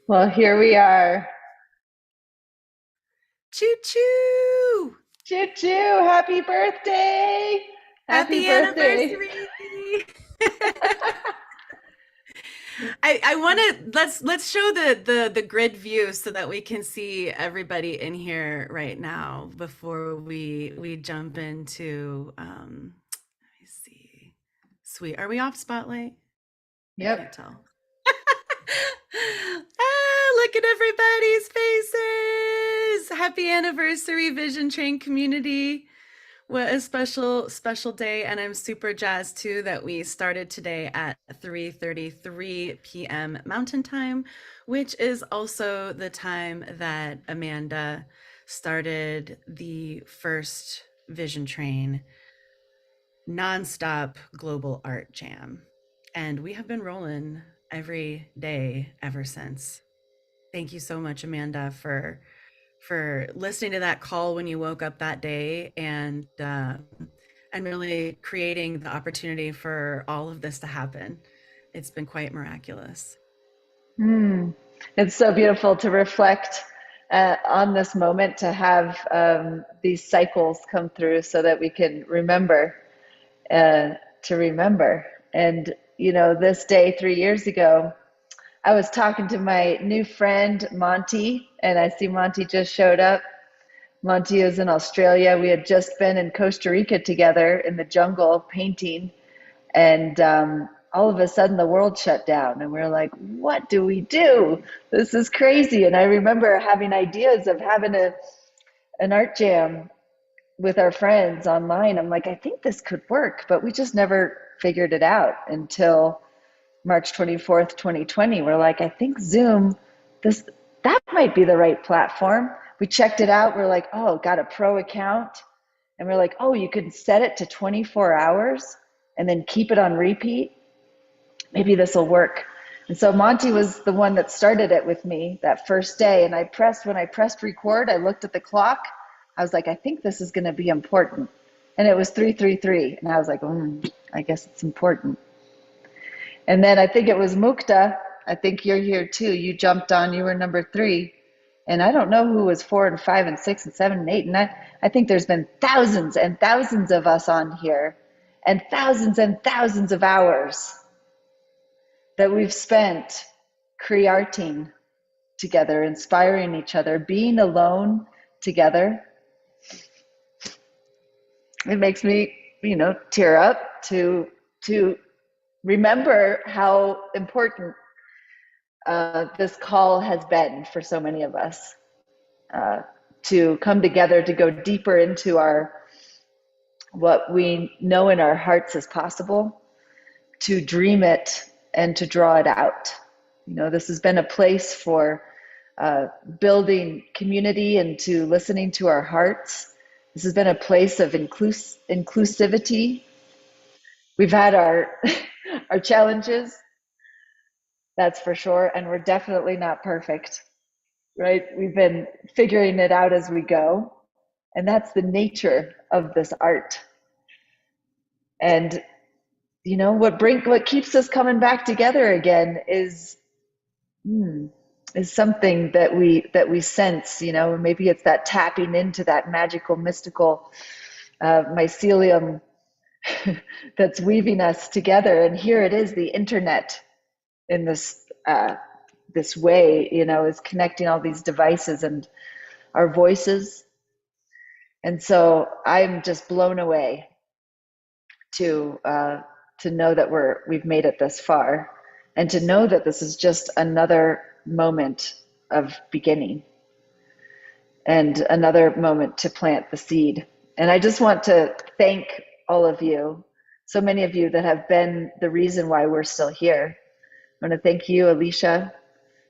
Well, here we are. Choo choo! Choo choo, happy birthday! Happy Happy birthday. anniversary! I want to let's show the grid view so that we can see everybody in here right now before we jump into let me see. Sweet. Are we off spotlight? I can't Yep. tell. Look at everybody's faces. Happy anniversary, Vision Train community. What a special day, and I'm super jazzed too that we started today at 3:33 p.m. Mountain Time, which is also the time that Amanda started the first Vision Train nonstop global art jam. And we have been rolling every day ever since. Thank you so much, Amanda, for listening to that call when you woke up that day and really creating the opportunity for all of this to happen. It's been quite miraculous. Hmm. It's so beautiful to reflect on this moment, to have these cycles come through so that we can remember uh, to remember. And, this day 3 years ago, I was talking to my new friend, Monty, and I see Monty just showed up. Monty is in Australia. We had just been in Costa Rica together in the jungle painting, and all of a sudden the world shut down, and we are like, "What do we do? This is crazy!" And I remember having ideas of having an art jam with our friends online. I'm like, I think this could work, but we just never figured it out until March 24th, 2020. We're like, I think Zoom, this that might be the right platform. We checked it out. We're like, oh, got a pro account. And we're like, oh, you can set it to 24 hours and then keep it on repeat. Maybe this will work. And so Monty was the one that started it with me that first day. And when I pressed record, I looked at the clock. I was like, I think this is going to be important. And it was 333. And I was like, I guess it's important. And then I think it was Mukta. I think you're here too. You jumped on, you were number three. And I don't know who was four and five and six and seven and eight. And I think there's been thousands and thousands of us on here and thousands of hours that we've spent creating together, inspiring each other, being alone together. It makes me, tear up to remember how important this call has been for so many of us, uh, to come together, to go deeper into our what we know in our hearts is possible, to dream it and to draw it out. This has been a place for building community and to listening to our hearts. This has been a place of inclusivity. We've had our our challenges, that's for sure, and we're definitely not perfect, right? We've been figuring it out as we go, and that's the nature of this art. And what keeps us coming back together again hmm, is something that we sense. Maybe it's that tapping into that magical, mystical mycelium that's weaving us together. And here it is, the internet in this way, is connecting all these devices and our voices. And so I'm just blown away to uh, to know that we've made it this far, and to know that this is just another moment of beginning and another moment to plant the seed. And I just want to thank all of you, so many of you that have been the reason why we're still here. I want to thank you, Alicia.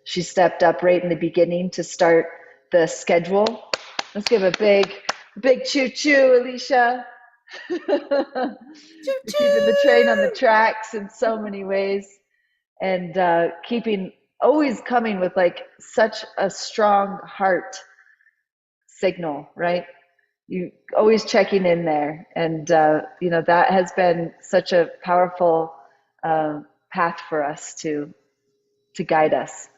She stepped up right in the beginning to start the schedule. Let's give a big choo choo, Alicia. Choo For keeping the train on the choo! tracks in so many ways, and keeping always coming with like such a strong heart signal, right? You always checking in there, and that has been such a powerful path for us to guide us.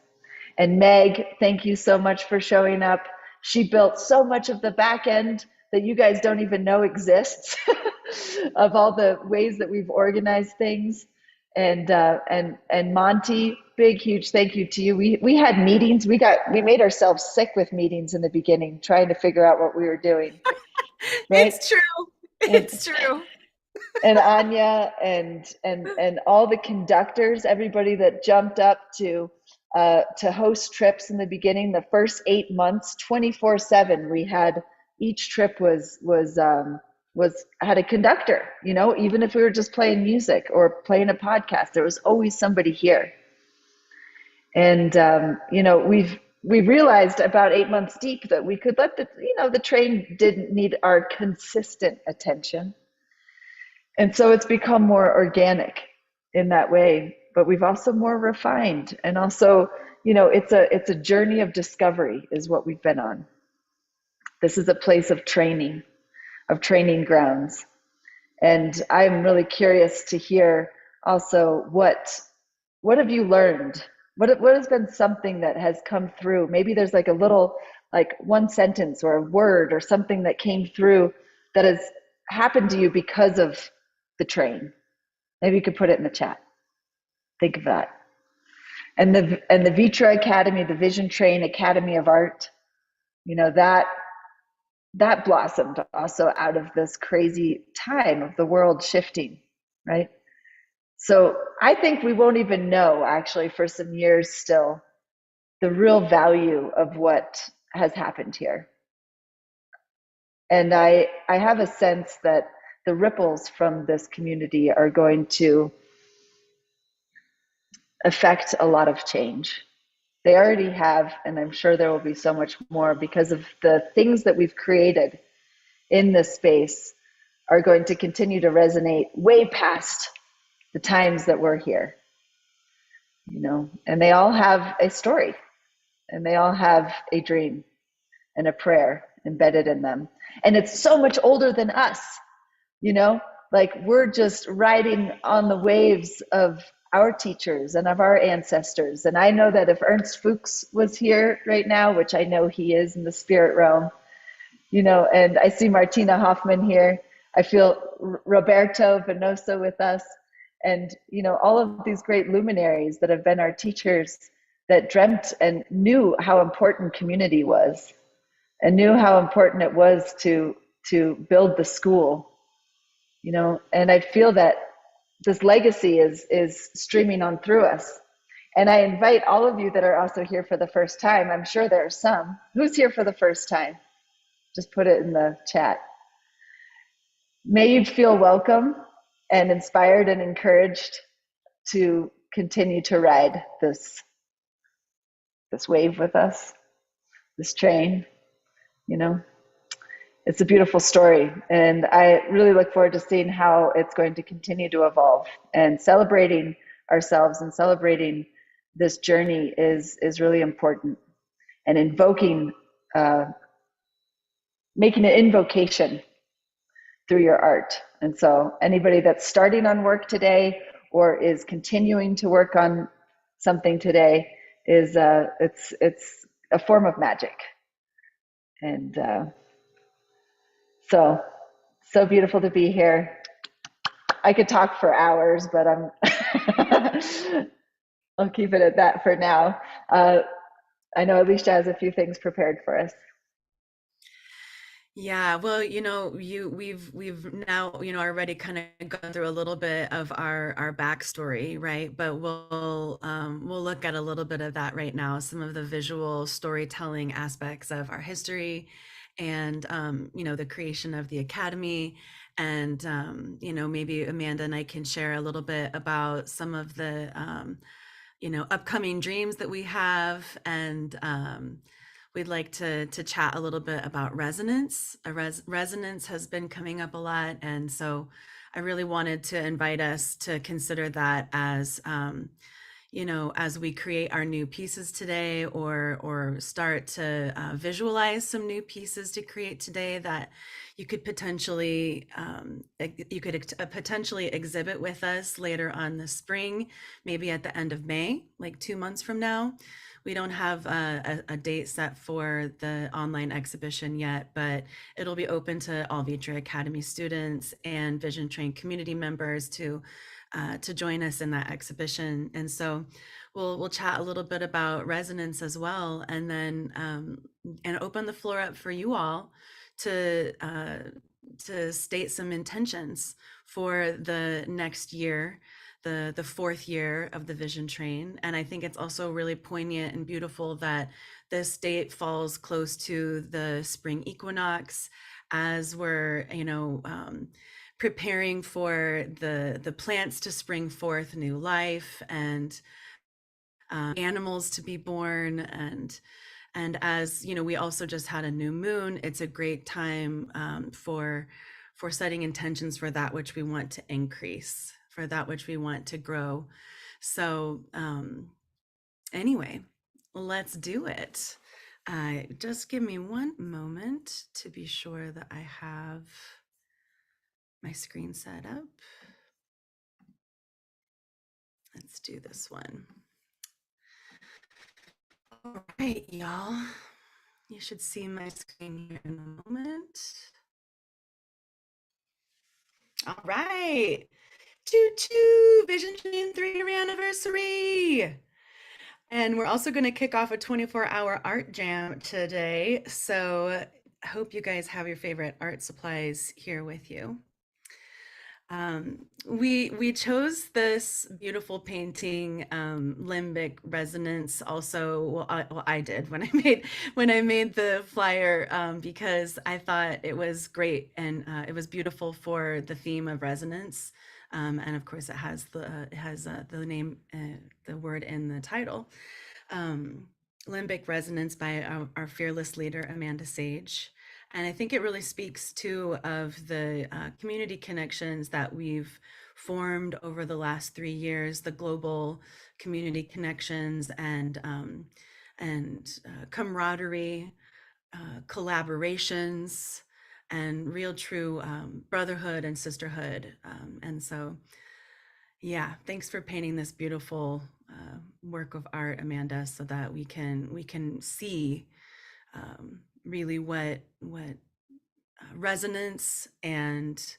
And Meg, thank you so much for showing up. She built so much of the back end that you guys don't even know exists of all the ways that we've organized things. And Monty, big huge thank you to you. We had meetings. We made ourselves sick with meetings in the beginning, trying to figure out what we were doing, right? It's true. And It's true. and Anya and all the conductors, everybody that jumped up to host trips in the beginning, the first 8 months, 24/7. We had each trip was had a conductor. You know, even if we were just playing music or playing a podcast, there was always somebody here. And you know, we realized about 8 months deep that we could let the train didn't need our consistent attention, and so it's become more organic in that way, but we've also more refined. And also, it's a journey of discovery is what we've been on. This is a place of training grounds. And I'm really curious to hear also what have you learned? What has been something that has come through? Maybe there's like a little, like one sentence or a word or something that came through that has happened to you because of the train. Maybe you could put it in the chat. Think of that. And the Vitra Academy, the Vision Train Academy of Art, that blossomed also out of this crazy time of the world shifting, right? So I think we won't even know actually for some years still the real value of what has happened here. And I have a sense that the ripples from this community are going to affect a lot of change. They already have, and I'm sure there will be so much more because of the things that we've created in this space are going to continue to resonate way past the times that we're here. And they all have a story, and they all have a dream and a prayer embedded in them. And it's so much older than us, like we're just riding on the waves of our teachers and of our ancestors. And I know that if Ernst Fuchs was here right now, which I know he is in the spirit realm, and I see Martina Hoffman here, I feel Roberto Venosa with us, and all of these great luminaries that have been our teachers that dreamt and knew how important community was and knew how important it was to build the school, and I feel that this legacy is streaming on through us. And I invite all of you that are also here for the first time. I'm sure there are some. Who's here for the first time? Just put it in the chat. May you feel welcome and inspired and encouraged to continue to ride this wave with us, this train, It's a beautiful story, and I really look forward to seeing how it's going to continue to evolve. And celebrating ourselves and celebrating this journey is really important. And invoking, making an invocation through your art. And so anybody that's starting on work today or is continuing to work on something today is it's a form of magic. And so beautiful to be here. I could talk for hours, but I'll keep it at that for now. I know Alicia has a few things prepared for us. Yeah, well, we've now, already kind of gone through a little bit of our backstory, right? But we'll look at a little bit of that right now, some of the visual storytelling aspects of our history and the creation of the academy. And maybe Amanda and I can share a little bit about some of the upcoming dreams that we have. And we'd like to chat a little bit about resonance. Resonance has been coming up a lot, and so I really wanted to invite us to consider that as as we create our new pieces today, or start to visualize some new pieces to create today that you could potentially exhibit with us later on this spring, maybe at the end of May, like 2 months from now. we don't have a date set for the online exhibition yet, but it'll be open to all Vitra Academy students and Vision Train community members to join us in that exhibition. And so we'll chat a little bit about resonance as well, and then and open the floor up for you all to state some intentions for the next year, the fourth year of the Vision Train. And I think it's also really poignant and beautiful that this date falls close to the spring equinox, as we're preparing for the plants to spring forth new life, and animals to be born, and as you know, we also just had a new moon. It's a great time for setting intentions for that which we want to increase, for that which we want to grow. So anyway, let's do it. Just give me one moment to be sure that I have my screen set up. Let's do this one. All right, y'all. You should see my screen here in a moment. All right. Choo-choo! Vision Train 3-year anniversary! And we're also going to kick off a 24-hour art jam today. So I hope you guys have your favorite art supplies here with you. We chose this beautiful painting, Limbic Resonance. Also, I did when I made the flyer, because I thought it was great, and it was beautiful for the theme of resonance. And of course, it has the name, the word in the title. Limbic Resonance by our fearless leader, Amanda Sage. And I think it really speaks to of the community connections that we've formed over the last 3 years, the global community connections and camaraderie, collaborations, and real true brotherhood and sisterhood. And so, yeah, thanks for painting this beautiful work of art, Amanda, so that we can see really what resonance and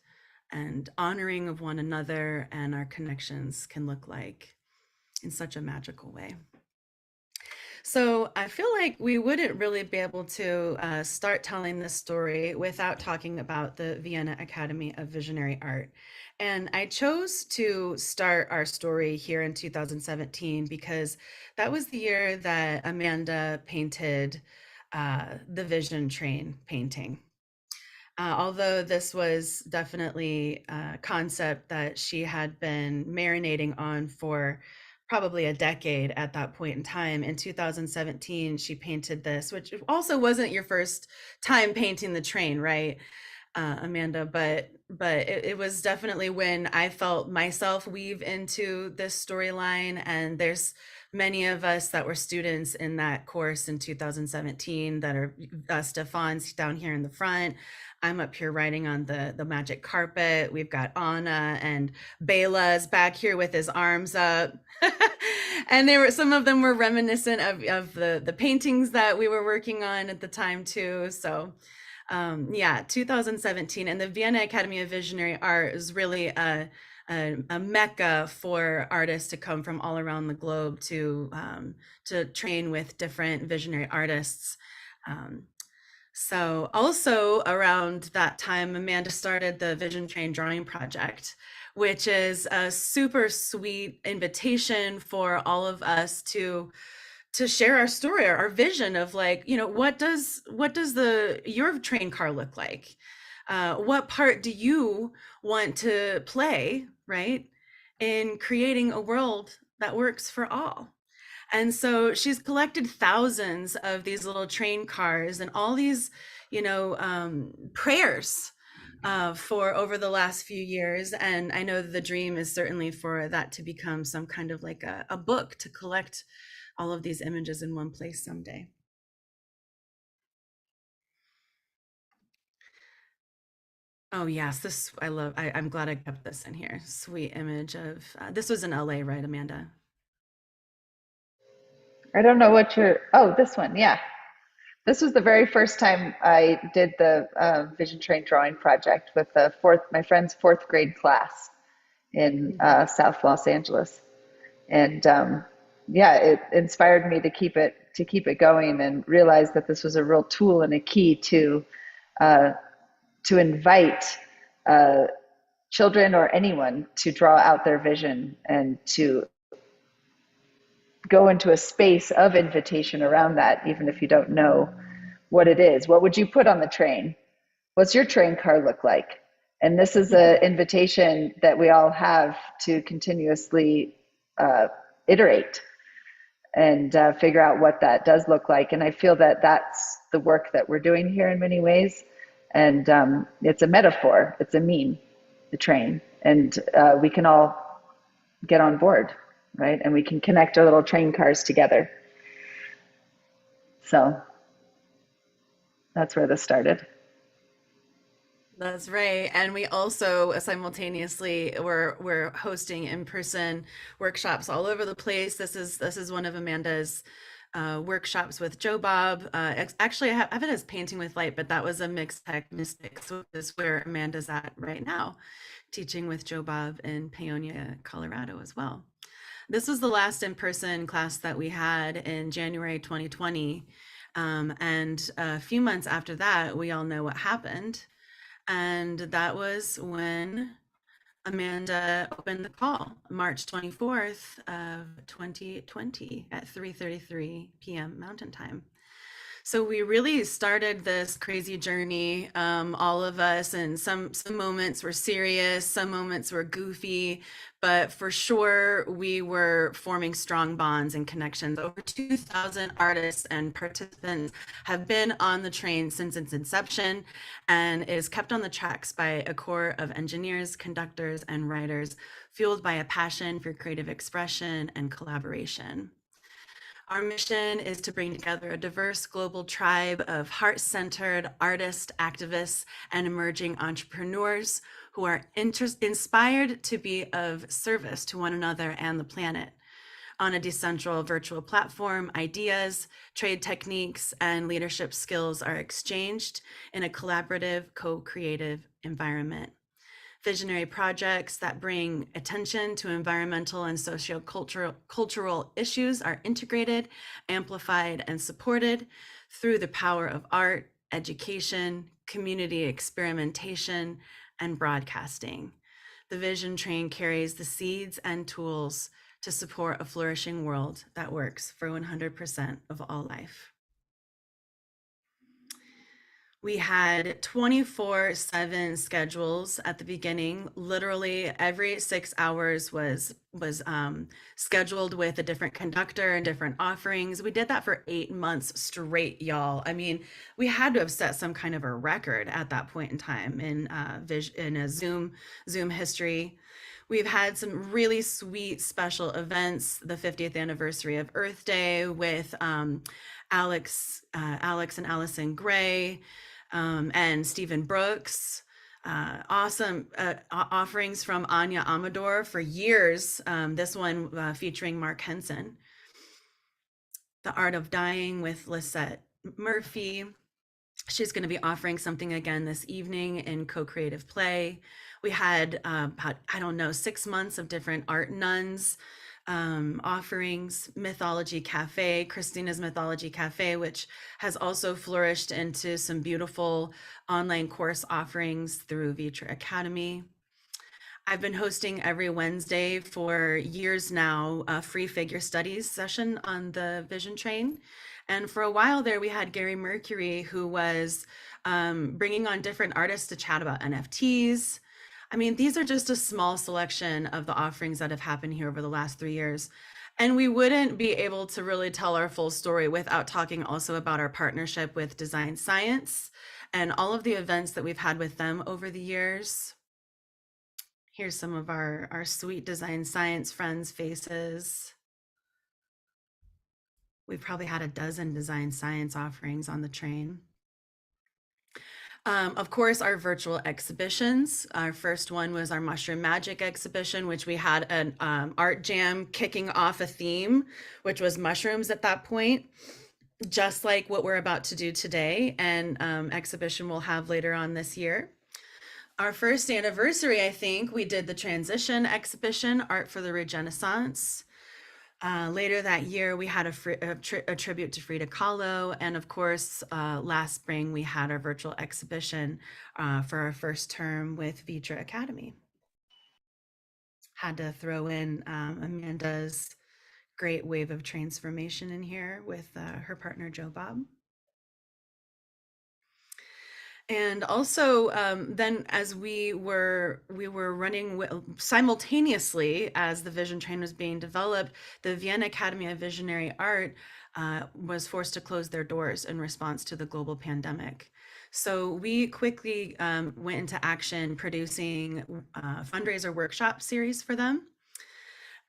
honoring of one another and our connections can look like in such a magical way. So I feel like we wouldn't really be able to start telling this story without talking about the Vienna Academy of Visionary Art. And I chose to start our story here in 2017 because that was the year that Amanda painted the Vision Train painting. Although this was definitely a concept that she had been marinating on for probably a decade at that point in time. In 2017, she painted this, which also wasn't your first time painting the train, right, Amanda? But it was definitely when I felt myself weave into this storyline. And there's many of us that were students in that course in 2017 that are Stefan's down here in the front. I'm up here riding on the magic carpet. We've got Anna, and Bela's back here with his arms up. And some of them were reminiscent of the paintings that we were working on at the time too. So yeah, 2017, and the Vienna Academy of Visionary Art is really a mecca for artists to come from all around the globe to train with different visionary artists. So also around that time, Amanda started the Vision Train Drawing Project, which is a super sweet invitation for all of us to share our story, our vision of, like, you know, what does your train car look like? What part do you want to play, right, in creating a world that works for all? And so she's collected thousands of these little train cars and all these, prayers for over the last few years. And I know the dream is certainly for that to become some kind of like a book to collect all of these images in one place someday. Oh yes, I'm glad I kept this in here. Sweet image of, this was in LA, right, Amanda? I don't know what you're, oh, this one, yeah. This was the very first time I did the Vision Train drawing project with my friend's fourth grade class in Mhm. South Los Angeles. And yeah, it inspired me to keep it going and realize that this was a real tool and a key uh, to invite uh, children or anyone to draw out their vision and to go into a space of invitation around that, even if you don't know what it is. What would you put on the train? What's your train car look like? And this is an invitation that we all have to continuously uh, iterate and figure out what that does look like. And I feel that that's the work that we're doing here in many ways. And it's a metaphor, it's a meme, the train. And we can all get on board, right? And we can connect our little train cars together. So that's where this started. That's right. And we also simultaneously we're hosting in-person workshops all over the place. This is one of Amanda's workshops with Joe Bob. Actually, I have it as Painting with Light, but that was a Mixed Tech Mystics, which is where Amanda's at right now, teaching with Joe Bob in Paonia, Colorado as well. This was the last in-person class that we had in January 2020. And a few months after that, we all know what happened. And that was when Amanda opened the call, March 24th of 2020 at 3:33 p.m. Mountain Time. So we really started this crazy journey, all of us, and some moments were serious, some moments were goofy, but for sure we were forming strong bonds and connections. Over 2,000 artists and participants have been on the train since its inception, and it is kept on the tracks by a core of engineers, conductors, and writers, fueled by a passion for creative expression and collaboration. Our mission is to bring together a diverse global tribe of heart centered artists, activists, and emerging entrepreneurs who are inspired to be of service to one another and the planet. On a decentral virtual platform, ideas, trade techniques, and leadership skills are exchanged in a collaborative, co creative environment. Visionary projects that bring attention to environmental and socio-cultural issues are integrated, amplified, and supported through the power of art, education, community experimentation, and broadcasting. The Vision Train carries the seeds and tools to support a flourishing world that works for 100% of all life. We had 24/7 schedules at the beginning. Literally every 6 hours was scheduled with a different conductor and different offerings. We did that for 8 months straight, y'all. I mean, we had to have set some kind of a record at that point in time in a Zoom history. We've had some really sweet special events. The 50th anniversary of Earth Day with Alex and Allison Gray, and Stephen Brooks. Awesome offerings from Anya Amador for years. This one featuring Mark Henson. The Art of Dying with Lisette Murphy. She's going to be offering something again this evening in co-creative play. We had about, I don't know, 6 months of different art nuns offerings, Mythology Cafe, Christina's Mythology Cafe, which has also flourished into some beautiful online course offerings through Vitra Academy. I've been hosting every Wednesday for years now a free figure studies session on the Vision Train. And for a while there, we had Gary Mercury, who was bringing on different artists to chat about NFTs. I mean, these are just a small selection of the offerings that have happened here over the last 3 years. And we wouldn't be able to really tell our full story without talking also about our partnership with Design Science and all of the events that we've had with them over the years. Here's some of our sweet Design Science friends' faces. We've probably had a dozen Design Science offerings on the train. Of course, our virtual exhibitions. Our first one was our Mushroom Magic exhibition, which we had an art jam kicking off a theme, which was mushrooms at that point, just like what we're about to do today, and exhibition we'll have later on this year. Our first anniversary, I think, we did the Transition exhibition, Art for the Regenaissance. Later that year, we had a tribute to Frida Kahlo. And of course, last spring, we had our virtual exhibition for our first term with Vitra Academy. Had to throw in Amanda's great wave of transformation in here with her partner, Joe Bob. And also, then as we were running simultaneously as the Vision Train was being developed, the Vienna Academy of Visionary Art was forced to close their doors in response to the global pandemic. So we quickly went into action producing a fundraiser workshop series for them.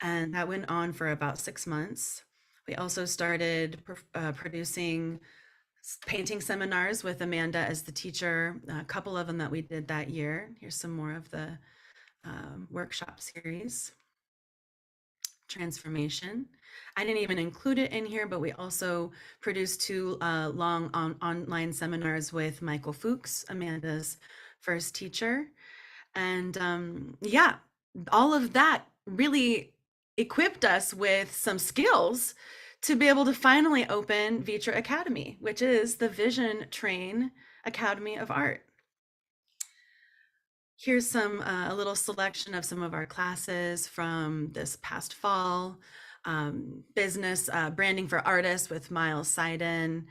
And that went on for about 6 months. We also started producing painting seminars with Amanda as the teacher, a couple of them that we did that year. Here's some more of the workshop series. Transformation. I didn't even include it in here, but we also produced 2 long online seminars with Michael Fuchs, Amanda's first teacher. And yeah, all of that really equipped us with some skills to be able to finally open Vitra Academy, which is the Vision Train Academy of Art. Here's a little selection of some of our classes from this past fall. Business branding for artists with Miles Seiden,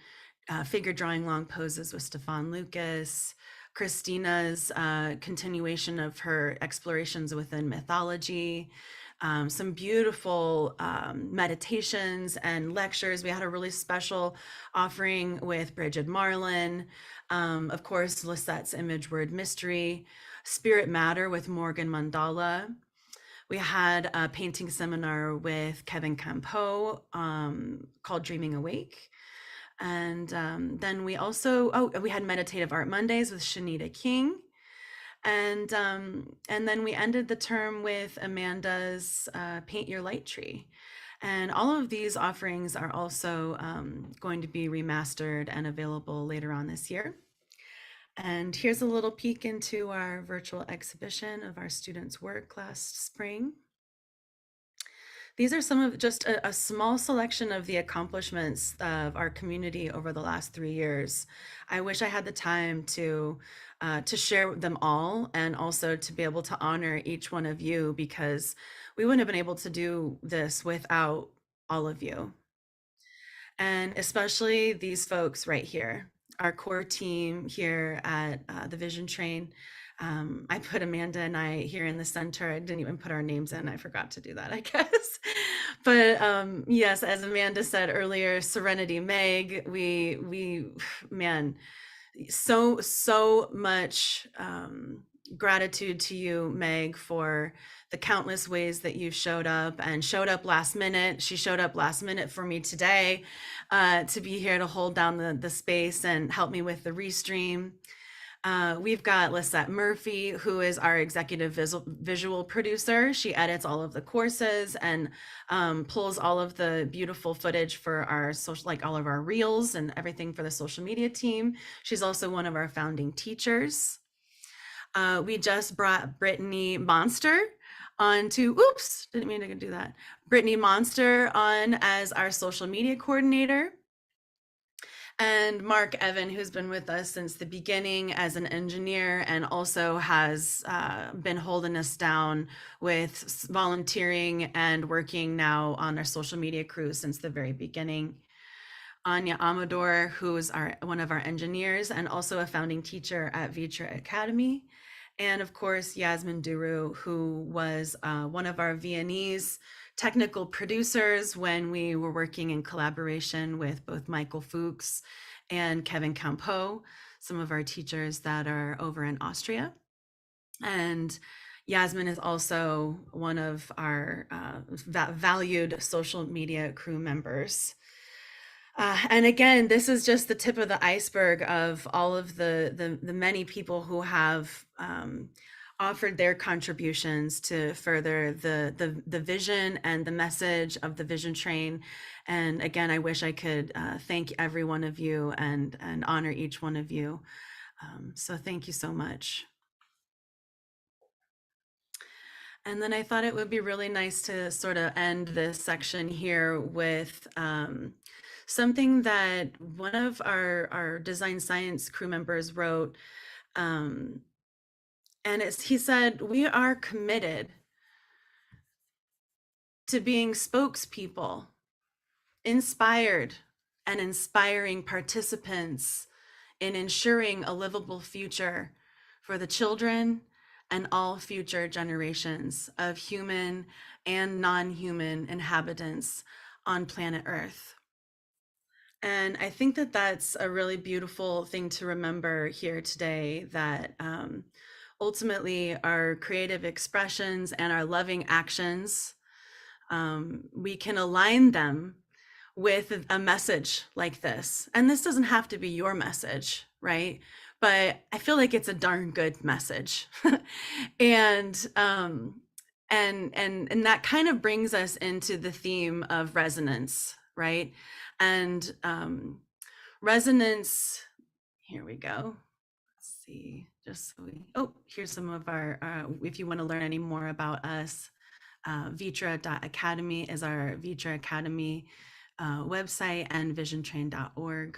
figure drawing long poses with Stefan Lucas, Christina's continuation of her explorations within mythology, some beautiful meditations and lectures. We had a really special offering with Bridget Marlin, of course, Lisette's Image Word Mystery, Spirit Matter with Morgan Mandala. We had a painting seminar with Kevin Campeau called Dreaming Awake. And then we also, we had Meditative Art Mondays with Shanita King. And then we ended the term with Amanda's Paint Your Light Tree. And all of these offerings are also going to be remastered and available later on this year. And here's a little peek into our virtual exhibition of our students' work last spring. These are some of just a small selection of the accomplishments of our community over the last 3 years. I wish I had the time to share them all, and also to be able to honor each one of you, because we wouldn't have been able to do this without all of you. And especially these folks right here, our core team here at the Vision Train. I put Amanda and I here in the center. I didn't even put our names in. I forgot to do that, I guess. But yes, as Amanda said earlier, Serenity Meg, man, so much gratitude to you, Meg, for the countless ways that you showed up last minute. She showed up last minute for me today to be here to hold down the space and help me with the restream. We've got Lisette Murphy, who is our executive visual producer. She edits all of the courses and pulls all of the beautiful footage for our social, like all of our reels and everything for the social media team. She's also one of our founding teachers. We just brought Brittany Monster on to, oops, didn't mean to do that. Brittany Monster on as our social media coordinator. And Mark Evan, who's been with us since the beginning as an engineer, and also has been holding us down with volunteering and working now on our social media crew since the very beginning. Anya Amador, who is one of our engineers and also a founding teacher at Vitra Academy. And of course, Yasmin Duru, who was one of our Viennese technical producers when we were working in collaboration with both Michael Fuchs and Kevin Campeau, some of our teachers that are over in Austria. And Yasmin is also one of our valued social media crew members. And again, this is just the tip of the iceberg of all of the many people who have offered their contributions to further the vision and the message of the Vision Train. And again, I wish I could thank every one of you and honor each one of you. So thank you so much. And then I thought it would be really nice to sort of end this section here with something that one of our design science crew members wrote. Um, and he said, "We are committed to being spokespeople, inspired and inspiring participants in ensuring a livable future for the children and all future generations of human and non-human inhabitants on planet Earth." And I think that that's a really beautiful thing to remember here today, that ultimately our creative expressions and our loving actions, we can align them with a message like this. And this doesn't have to be your message, right? But I feel like it's a darn good message. and and that kind of brings us into the theme of resonance, right? And resonance, here we go. Let's see, just so we, oh, here's some of our, if you want to learn any more about us, Vitra.academy is our Vitra Academy website, and visiontrain.org.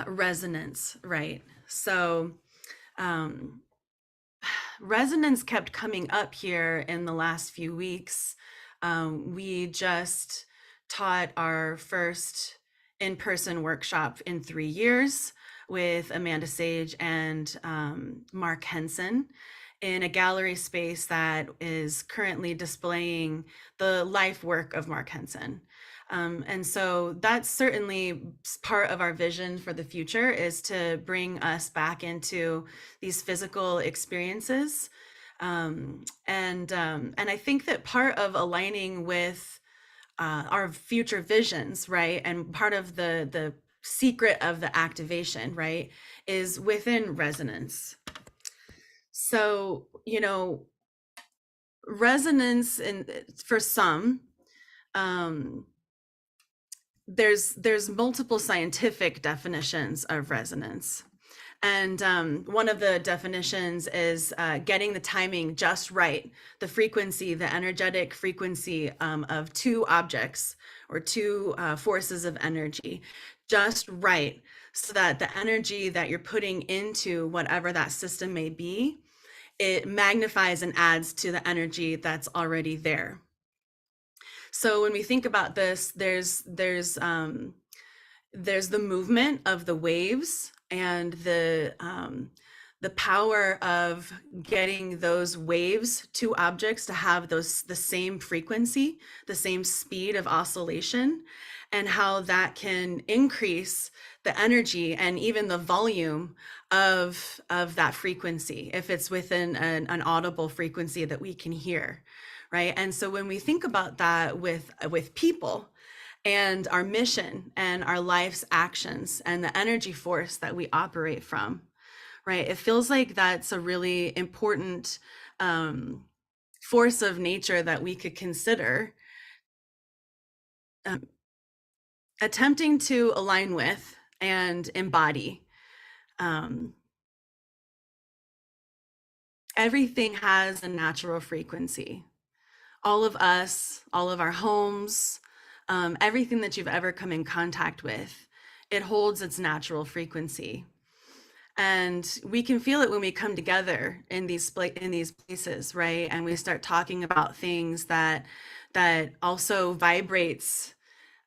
Resonance, right? So resonance kept coming up here in the last few weeks. We just taught our first in-person workshop in 3 years with Amanda Sage and Mark Henson in a gallery space that is currently displaying the life work of Mark Henson. And so that's certainly part of our vision for the future, is to bring us back into these physical experiences. And I think that part of aligning with our future visions, right, and part of the secret of the activation, right, is within resonance. So, you know, resonance, in for some, there's multiple scientific definitions of resonance. And one of the definitions is getting the timing just right, the frequency, the energetic frequency of two objects or two forces of energy, just right, so that the energy that you're putting into whatever that system may be, it magnifies and adds to the energy that's already there. So when we think about this, there's the movement of the waves and the power of getting those waves to objects to have the same frequency, the same speed of oscillation, and how that can increase the energy and even the volume of that frequency if it's within an audible frequency that we can hear, right? And so when we think about that with people and our mission and our life's actions and the energy force that we operate from, right, it feels like that's a really important force of nature that we could consider attempting to align with and embody. Everything has a natural frequency. All of us, all of our homes, everything that you've ever come in contact with, it holds its natural frequency. And we can feel it when we come together in these places, right? And we start talking about things that also vibrates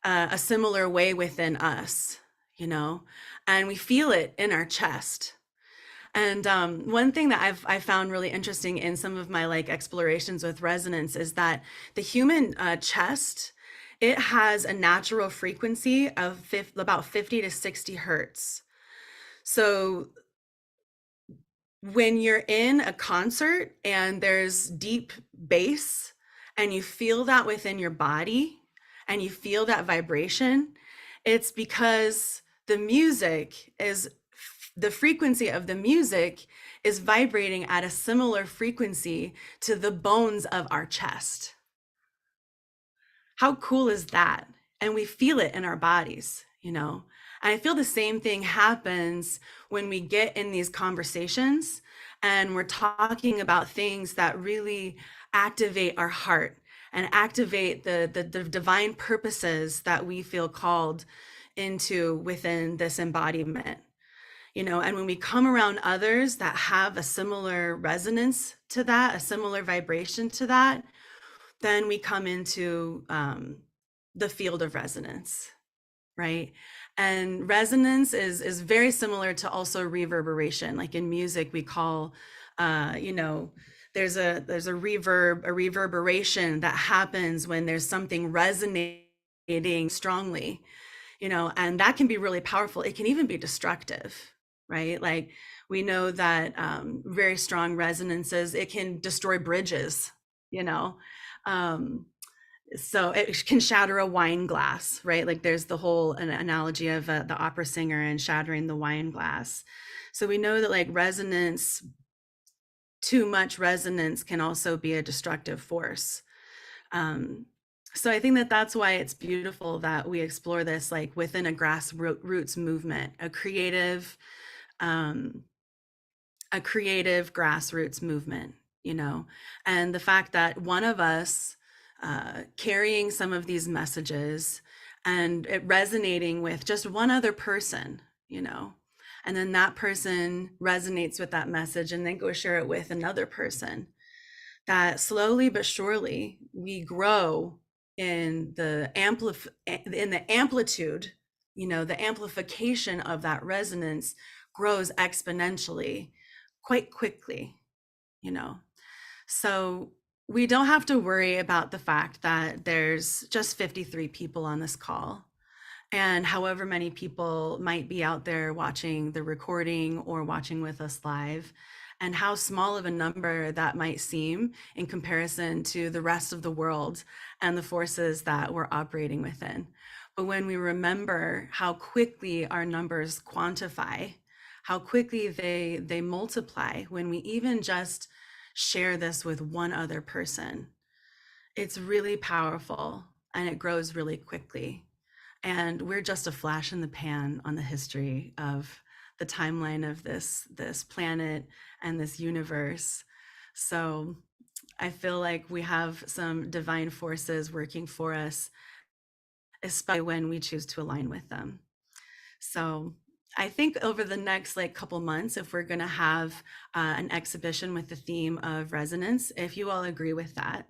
a similar way within us, you know, and we feel it in our chest. And one thing that I found really interesting in some of my explorations with resonance is that the human chest, it has a natural frequency of about 50 to 60 hertz. So when you're in a concert and there's deep bass and you feel that within your body and you feel that vibration, it's because the music is the frequency of the music is vibrating at a similar frequency to the bones of our chest. How cool is that? And we feel it in our bodies, you know? And I feel the same thing happens when we get in these conversations and we're talking about things that really activate our heart and activate the divine purposes that we feel called into within this embodiment. You know, and when we come around others that have a similar resonance to that, a similar vibration to that, then we come into the field of resonance, right? And resonance is very similar to also reverberation. Like in music, we call, you know, there's a reverberation that happens when there's something resonating strongly, you know, and that can be really powerful. It can even be destructive, right? Like we know that very strong resonances, it can destroy bridges, you know. Um, so it can shatter a wine glass, right? Like there's the whole an analogy of the opera singer and shattering the wine glass. So we know that like resonance, too much resonance can also be a destructive force. So I think that that's why it's beautiful that we explore this like within a grassroots movement, um, a creative grassroots movement, you know, and the fact that one of us carrying some of these messages and it resonating with just one other person, you know, and then that person resonates with that message and then go share it with another person, that slowly but surely we grow in in the amplitude, you know, the amplification of that resonance grows exponentially quite quickly, you know. So we don't have to worry about the fact that there's just 53 people on this call. And however many people might be out there watching the recording or watching with us live, and how small of a number that might seem in comparison to the rest of the world and the forces that we're operating within. But when we remember how quickly our numbers quantify, how quickly they multiply when we even just share this with one other person, it's really powerful and it grows really quickly. And we're just a flash in the pan on the history of the timeline of this planet and this universe. So I feel like we have some divine forces working for us, especially when we choose to align with them. So I think over the next like couple months, if we're going to have an exhibition with the theme of resonance, if you all agree with that,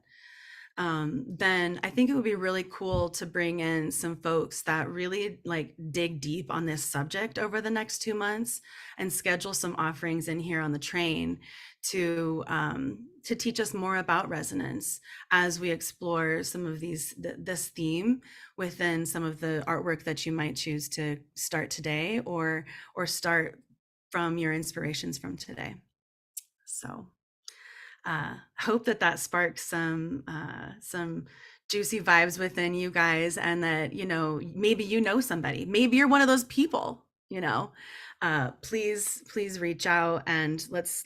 then I think it would be really cool to bring in some folks that really like dig deep on this subject over the next 2 months and schedule some offerings in here on the train to teach us more about resonance as we explore some of this theme within some of the artwork that you might choose to start today or start from your inspirations from today. So hope that sparks some juicy vibes within you guys, and that, you know, maybe you know somebody, maybe you're one of those people, you know. Please reach out and let's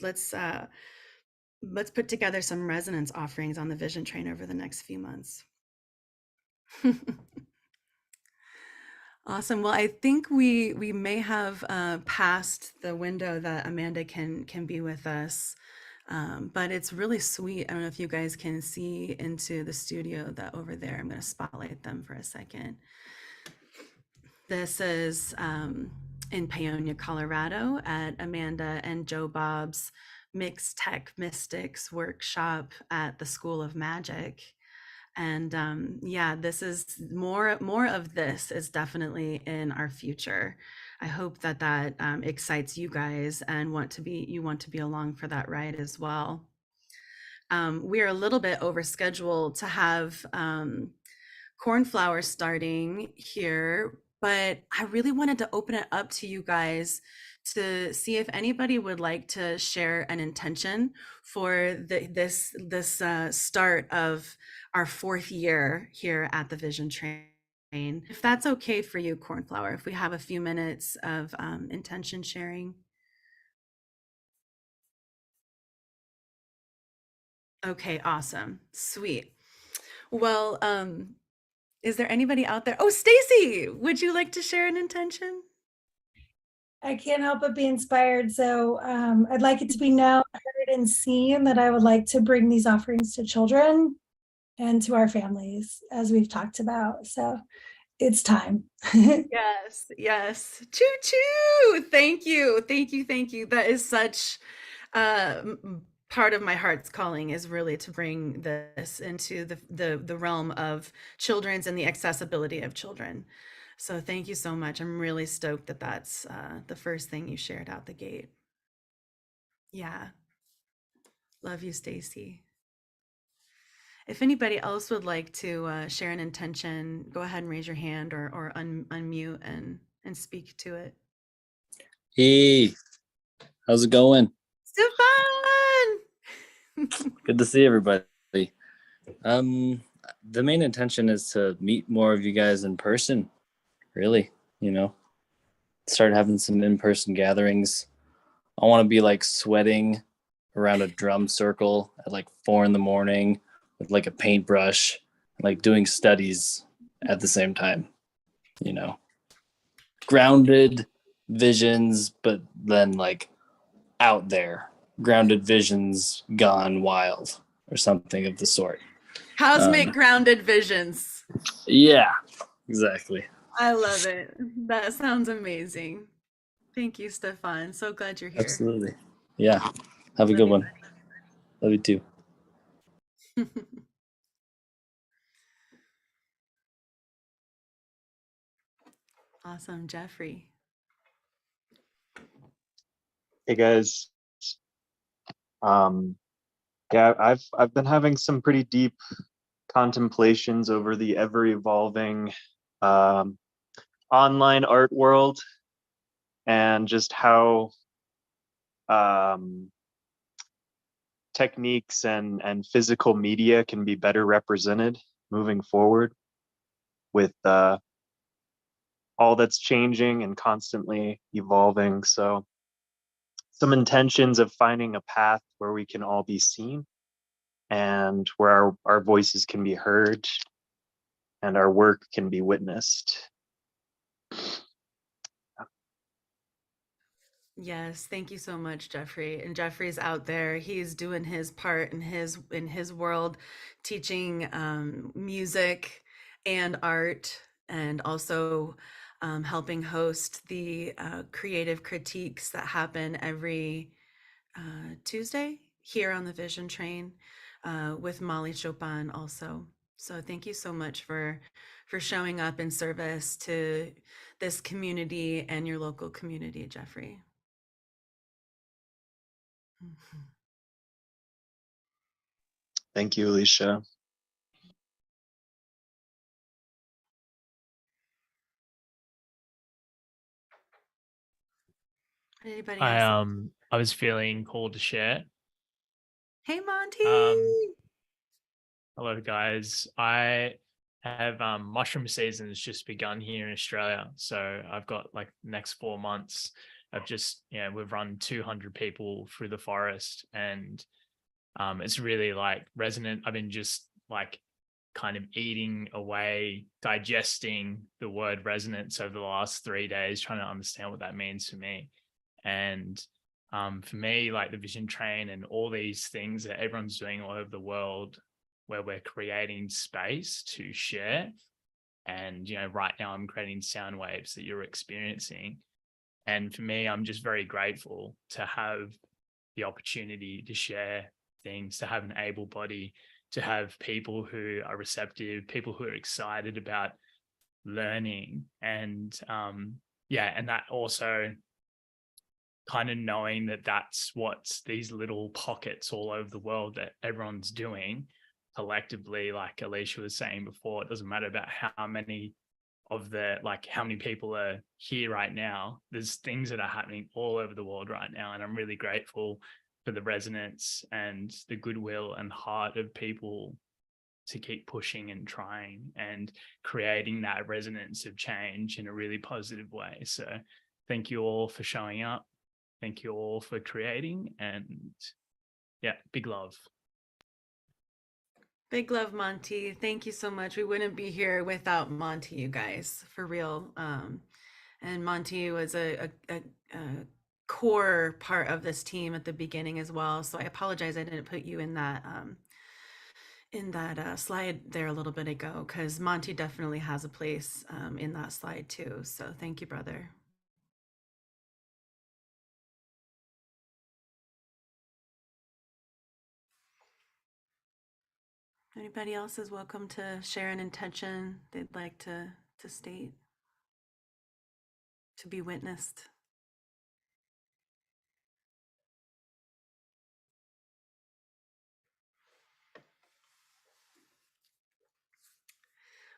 put together some resonance offerings on the Vision Train over the next few months. Awesome. Well, I think we may have passed the window that Amanda can be with us. But it's really sweet. I don't know if you guys can see into the studio that over there. I'm going to spotlight them for a second. This is in Paonia, Colorado at Amanda and Joe Bob's Mixed Tech Mystics workshop at the School of Magic. And yeah, this is more of this is definitely in our future. I hope that excites you guys and you want to be along for that ride as well. We are a little bit over schedule to have Cornflower starting here, but I really wanted to open it up to you guys to see if anybody would like to share an intention for this start of our 4th year here at the Vision Train. If that's okay for you, Cornflower, if we have a few minutes of intention sharing. Okay, awesome. Sweet. Well, is there anybody out there? Oh, Stacy, would you like to share an intention? I can't help but be inspired. So I'd like it to be known, heard, and seen that I would like to bring these offerings to children and to our families, as we've talked about. So it's time. Yes, yes. Choo choo. Thank you. Thank you. Thank you. That is such part of my heart's calling, is really to bring this into the realm of children's and the accessibility of children. So thank you so much. I'm really stoked that that's the first thing you shared out the gate. Yeah. Love you, Stacy. If anybody else would like to share an intention, go ahead and raise your hand or unmute and speak to it. Hey, how's it going? So fun! Good to see everybody. The main intention is to meet more of you guys in person, really, start having some in-person gatherings. I want to be like sweating around a drum circle at like 4 a.m. with like a paintbrush, like doing studies at the same time, grounded visions, but then like out there, grounded visions gone wild or something of the sort. Cosmic grounded visions. Yeah, exactly. I love it. That sounds amazing. Thank you, Stefan. So glad you're here. Absolutely. Yeah. Have a good one. Love you too. Awesome, Jeffrey. Hey guys. Yeah, I've been having some pretty deep contemplations over the ever evolving online art world, and just how techniques and physical media can be better represented moving forward with all that's changing and constantly evolving. So some intentions of finding a path where we can all be seen and where our voices can be heard and our work can be witnessed. Yes, thank you so much, Jeffrey. And Jeffrey's out there. He's doing his part in his world, teaching music and art, and also helping host the creative critiques that happen every Tuesday here on the Vision Train with Molly Chopin also. So thank you so much for showing up in service to this community and your local community, Jeffrey. Thank you, Alicia. Anybody else? I was feeling called to share. Hey, Monty. Hello guys. I have mushroom season has just begun here in Australia. So I've got like next 4 months of just, we've run 200 people through the forest, and it's really like resonant. I've been just like kind of eating away, digesting the word resonance over the last 3 days, trying to understand what that means for me. And for me, like the Vision Train and all these things that everyone's doing all over the world, where we're creating space to share. And, right now I'm creating sound waves that you're experiencing. And for me, I'm just very grateful to have the opportunity to share things, to have an able body, to have people who are receptive, people who are excited about learning. And and that also kind of knowing that that's what's these little pockets all over the world that everyone's doing collectively. Like Alicia was saying before, it doesn't matter about how many people are here right now. There's things that are happening all over the world right now. And I'm really grateful for the resonance and the goodwill and heart of people to keep pushing and trying and creating that resonance of change in a really positive way. So thank you all for showing up. Thank you all for creating, and yeah, big love. Big love, Monty. Thank you so much. We wouldn't be here without Monty, you guys, for real. And Monty was a core part of this team at the beginning as well. So I apologize I didn't put you in that slide there a little bit ago, because Monty definitely has a place in that slide too. So thank you, brother. Anybody else is welcome to share an intention they'd like to state, to be witnessed.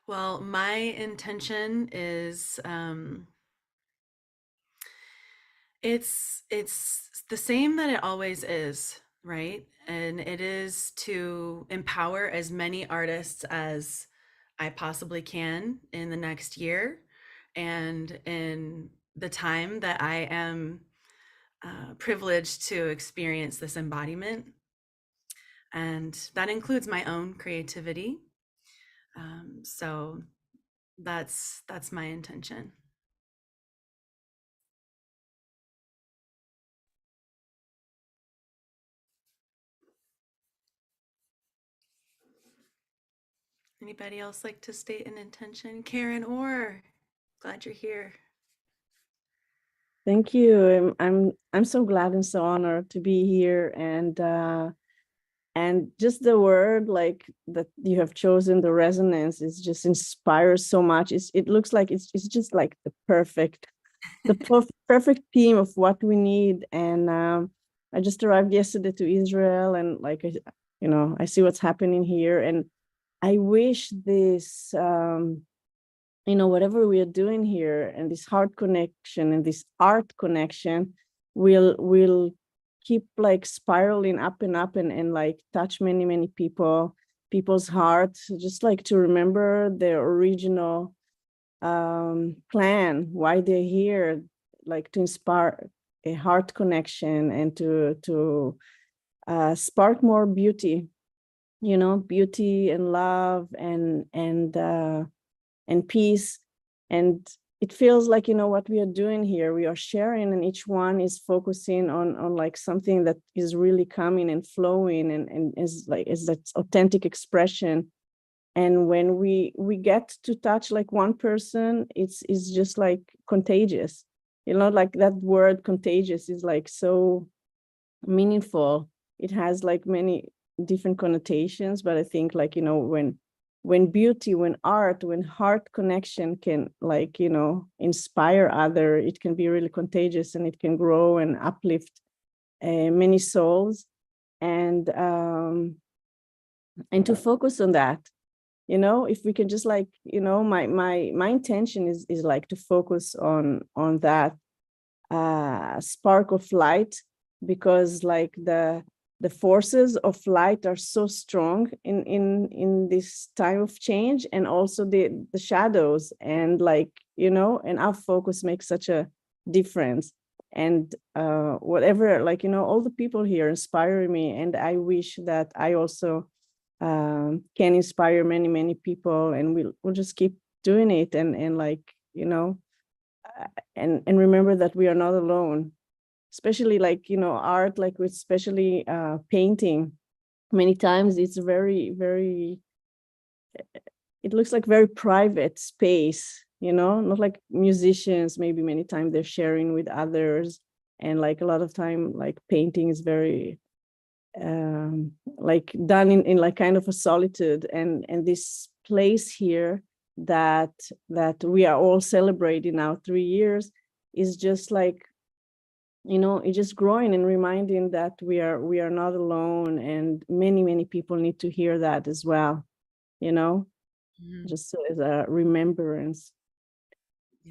Well, my intention is it's the same that it always is, right? And it is to empower as many artists as I possibly can in the next year, and in the time that I am privileged to experience this embodiment. And that includes my own creativity. So that's my intention. Anybody else like to state an intention? Karen Orr, glad you're here. Thank you. I'm so glad and so honored to be here, and just the word like that you have chosen, the resonance, is just inspires so much. It looks like it's just like the perfect theme of what we need. And I just arrived yesterday to Israel, and like I see what's happening here, and I wish this whatever we are doing here, and this heart connection and this art connection will keep like spiraling up and up, and like touch many people's hearts, just like to remember their original plan, why they're here, like to inspire a heart connection, and to spark more beauty, beauty and love and peace. And it feels like, what we are doing here, we are sharing, and each one is focusing on like something that is really coming and flowing, and is that authentic expression. And when we get to touch like one person, it's just like contagious, like that word contagious is like so meaningful. It has like many different connotations, but I think like, when beauty, when art, when heart connection can like, inspire other, it can be really contagious, and it can grow and uplift many souls. And to focus on that, if we can just like, my intention is like to focus on that spark of light, because like the forces of light are so strong in this time of change, and also the shadows, and like, and our focus makes such a difference. And whatever, like, all the people here inspire me, and I wish that I also can inspire many people, and we'll just keep doing it, and like, and remember that we are not alone, especially like, art, like with especially painting. Many times it's very it looks like very private space, not like musicians, maybe many times they're sharing with others, and like a lot of time like painting is very like done in like kind of a solitude, and this place here that we are all celebrating now 3 years is just like, it's just growing and reminding that we are not alone, and many people need to hear that as well, just as a remembrance.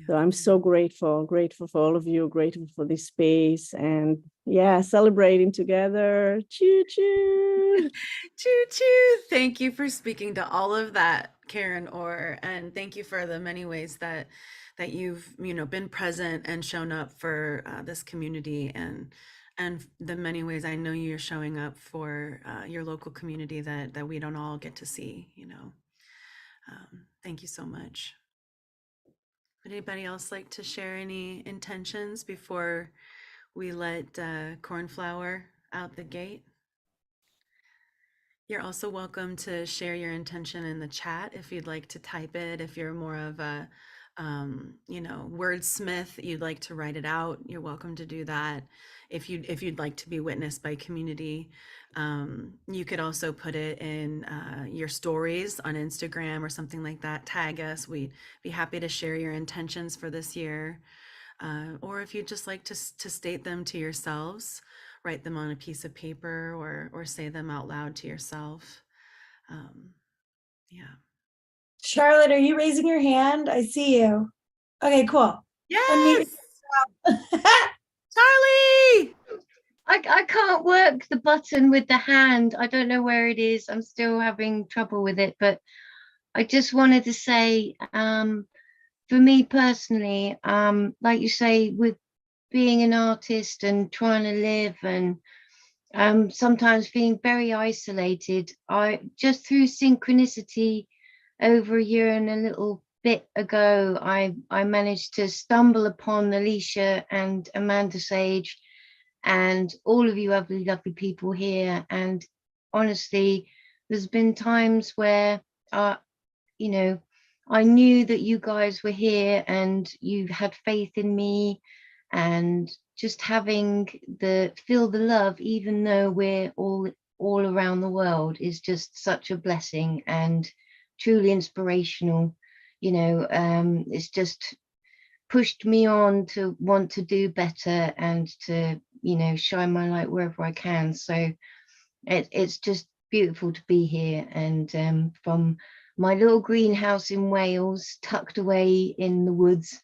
So I'm so grateful for all of you, grateful for this space, and yeah, celebrating together. Choo choo. Choo choo. Thank you for speaking to all of that, Karen Orr, and thank you for the many ways that you've been present and shown up for this community, and the many ways I know you're showing up for your local community that we don't all get to see. Thank you so much. Would anybody else like to share any intentions before we let Cornflower out the gate? You're also welcome to share your intention in the chat if you'd like to type it. If you're more of a, wordsmith, you'd like to write it out, you're welcome to do that. If you'd like to be witnessed by community, you could also put it in your stories on Instagram or something like that. Tag us. We'd be happy to share your intentions for this year. Or if you'd just like to state them to yourselves, write them on a piece of paper or say them out loud to yourself. Yeah. Charlotte, are you raising your hand? I see you. Okay, cool. Yes. Charlie. I can't work the button with the hand. I don't know where it is. I'm still having trouble with it, but I just wanted to say, for me personally, like you say, with being an artist and trying to live and sometimes being very isolated, I just through synchronicity over a year and a little bit ago, I managed to stumble upon Alicia and Amanda Sage and all of you lovely, lovely people here. And honestly, there's been times where, I knew that you guys were here and you had faith in me, and just having feel the love, even though we're all around the world, is just such a blessing and truly inspirational. It's just pushed me on to want to do better and to shine my light wherever I can. So it's just beautiful to be here, and from my little greenhouse in Wales, tucked away in the woods,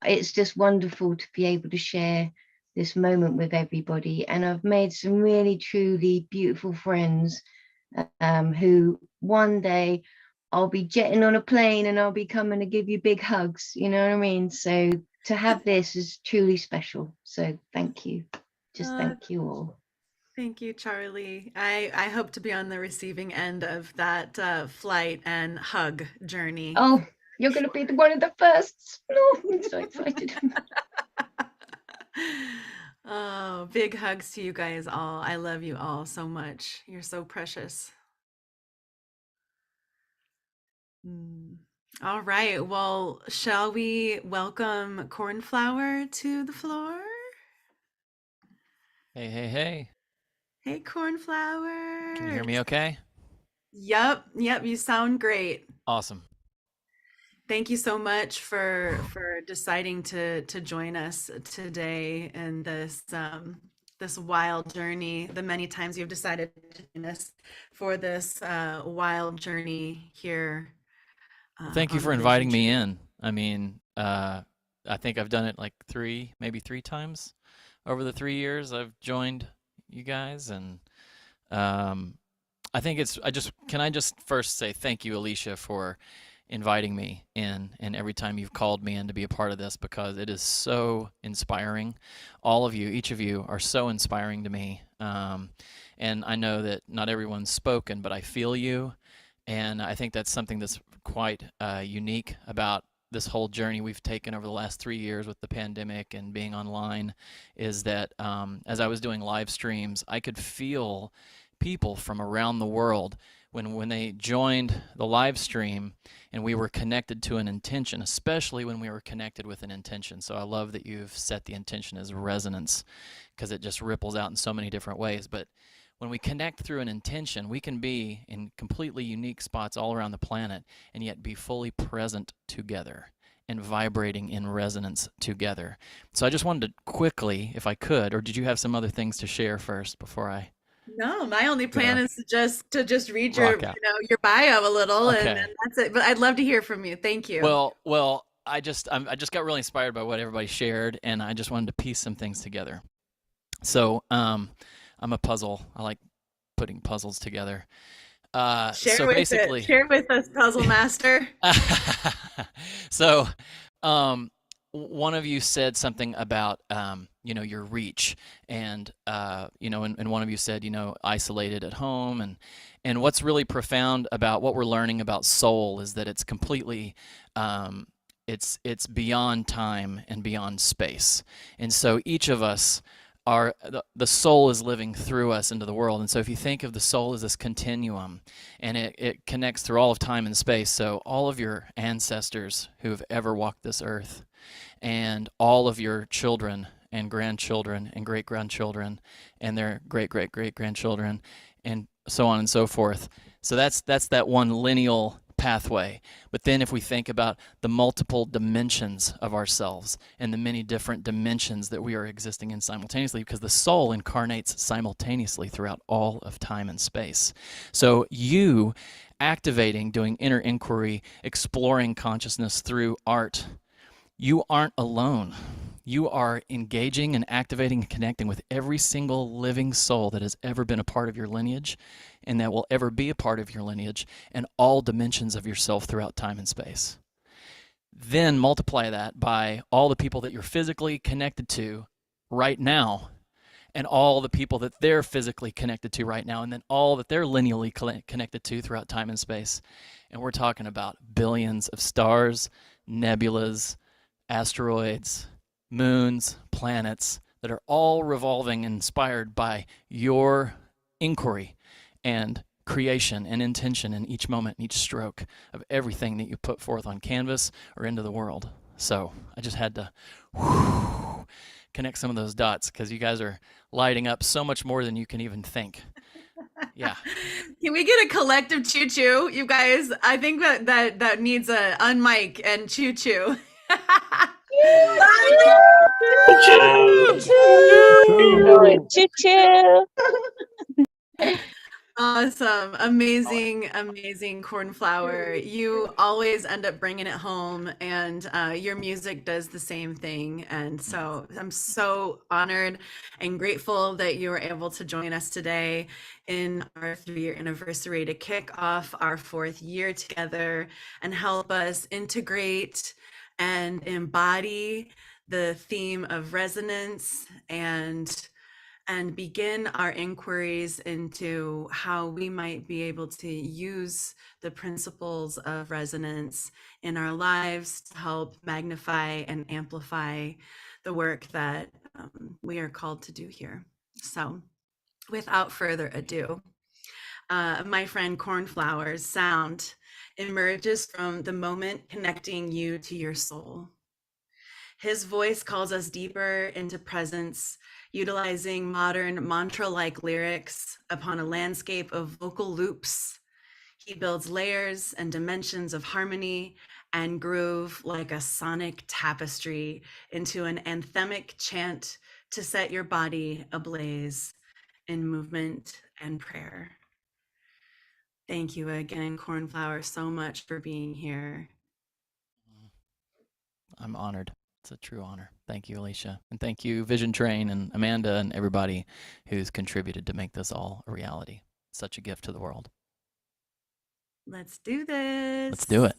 it's just wonderful to be able to share this moment with everybody. And I've made some really truly beautiful friends, who one day I'll be jetting on a plane and I'll be coming to give you big hugs, you know what I mean? So to have this is truly special. So thank you. Thank you all. Thank you, Charlie. I hope to be on the receiving end of that flight and hug journey. Oh, you're going to be one of the first. Oh, I'm so excited. Oh, big hugs to you guys all. I love you all so much. You're so precious. All right. Well, shall we welcome Cornflower to the floor? Hey, hey, hey. Hey, Cornflower. Can you hear me okay? Yep. You sound great. Awesome. Thank you so much for deciding to join us today in this this wild journey. The many times you've decided to join us for this wild journey here. Thank you on for the inviting Vision me Tree. in. I mean, I think I've done it like maybe three times over the 3 years I've joined you guys, and I think can I just first say thank you, Alicia, for inviting me in, and every time you've called me in to be a part of this, because it is so inspiring. All of you, each of you, are so inspiring to me, and I know that not everyone's spoken, but I feel you, and I think that's something that's quite unique about this whole journey we've taken over the last 3 years with the pandemic and being online, is that as I was doing live streams, I could feel people from around the world when they joined the live stream, and we were connected to an intention, especially when we were connected with an intention. So I love that you've set the intention as resonance, because it just ripples out in so many different ways. But when we connect through an intention, we can be in completely unique spots all around the planet and yet be fully present together and vibrating in resonance together. So I just wanted to quickly, if I could, or did you have some other things to share first before I? No, my only plan is to just read Rock your out. your bio a little, Okay. and that's it. But I'd love to hear from you. Thank you. Well, I just got really inspired by what everybody shared, and I just wanted to piece some things together. So I'm a puzzle. I like putting puzzles together. So basically, Share with us, Puzzle Master. so one of you said something about your reach, and and one of you said isolated at home, and what's really profound about what we're learning about soul is that it's completely it's beyond time and beyond space. And so each of us are the soul is living through us into the world. And so if you think of the soul as this continuum, and it connects through all of time and space, so all of your ancestors who have ever walked this earth, and all of your children and grandchildren and great grandchildren and their great great great grandchildren, and so on and so forth. So that's that one lineal pathway. But then if we think about the multiple dimensions of ourselves and the many different dimensions that we are existing in simultaneously, because the soul incarnates simultaneously throughout all of time and space. So you activating, doing inner inquiry, exploring consciousness through art, you aren't alone. You are engaging and activating and connecting with every single living soul that has ever been a part of your lineage and that will ever be a part of your lineage, and all dimensions of yourself throughout time and space. Then multiply that by all the people that you're physically connected to right now, and all the people that they're physically connected to right now, and then all that they're lineally connected to throughout time and space. And we're talking about billions of stars, nebulas, asteroids, moons, planets that are all revolving and inspired by your inquiry and creation and intention in each moment and each stroke of everything that you put forth on canvas or into the world. So I just had to connect some of those dots, because you guys are lighting up so much more than you can even think. Yeah. Can we get a collective choo-choo, you guys? I think that needs a unmic and choo-choo. Awesome. Amazing, amazing Cornflower. You always end up bringing it home, and your music does the same thing. And so I'm so honored and grateful that you were able to join us today in our 3-year anniversary to kick off our 4th year together and help us integrate and embody the theme of resonance and begin our inquiries into how we might be able to use the principles of resonance in our lives to help magnify and amplify the work that we are called to do here. So without further ado, my friend Cornflower's sound emerges from the moment connecting you to your soul. His voice calls us deeper into presence, utilizing modern mantra-like lyrics upon a landscape of vocal loops. He builds layers and dimensions of harmony and groove like a sonic tapestry into an anthemic chant to set your body ablaze in movement and prayer. Thank you again, Cornflower, so much for being here. I'm honored. It's a true honor. Thank you, Alicia. And thank you, Vision Train and Amanda and everybody who's contributed to make this all a reality. It's such a gift to the world. Let's do this. Let's do it.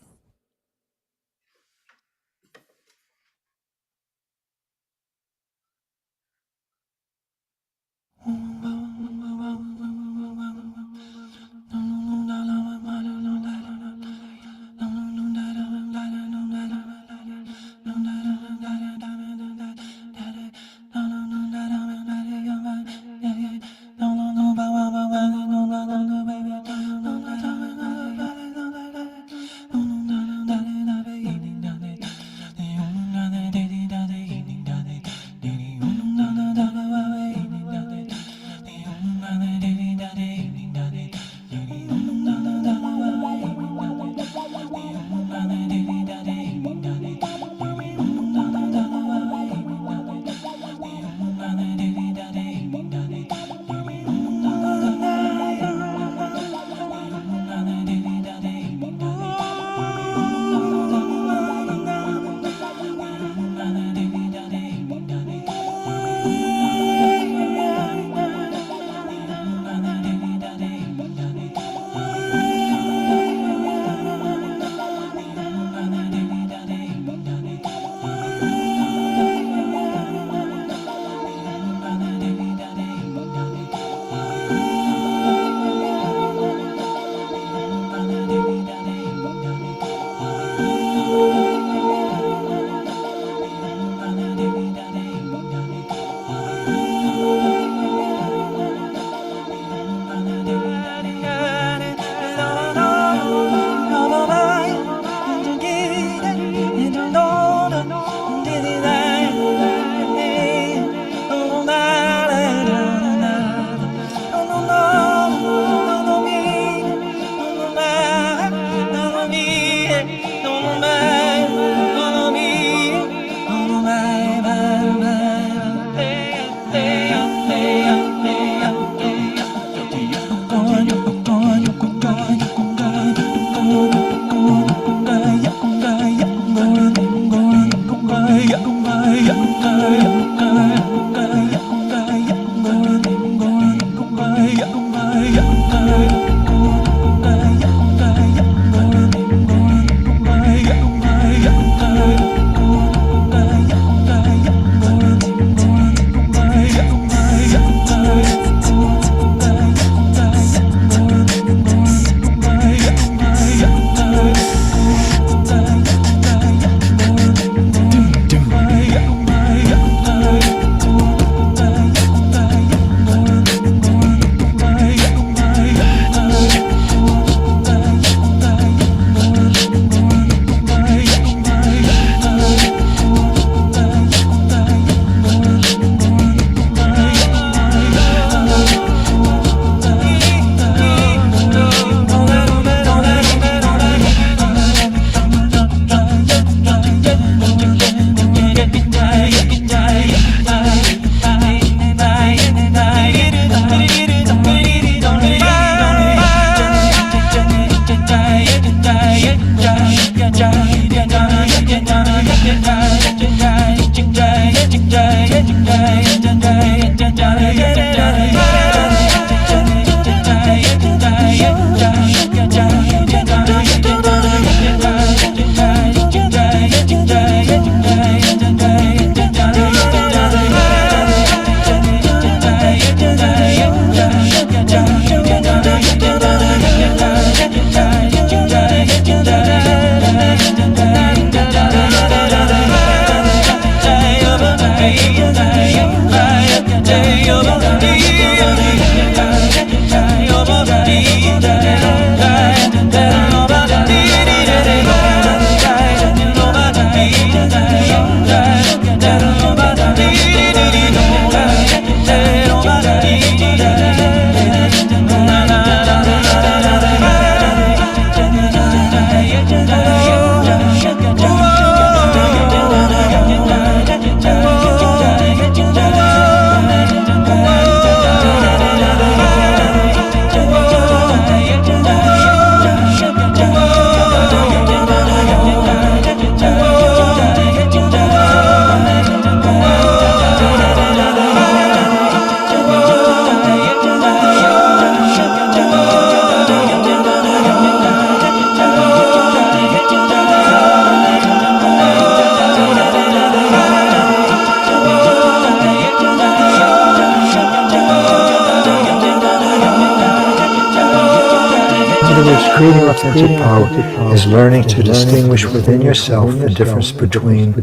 Creating authentic power is learning to distinguish within yourself the difference between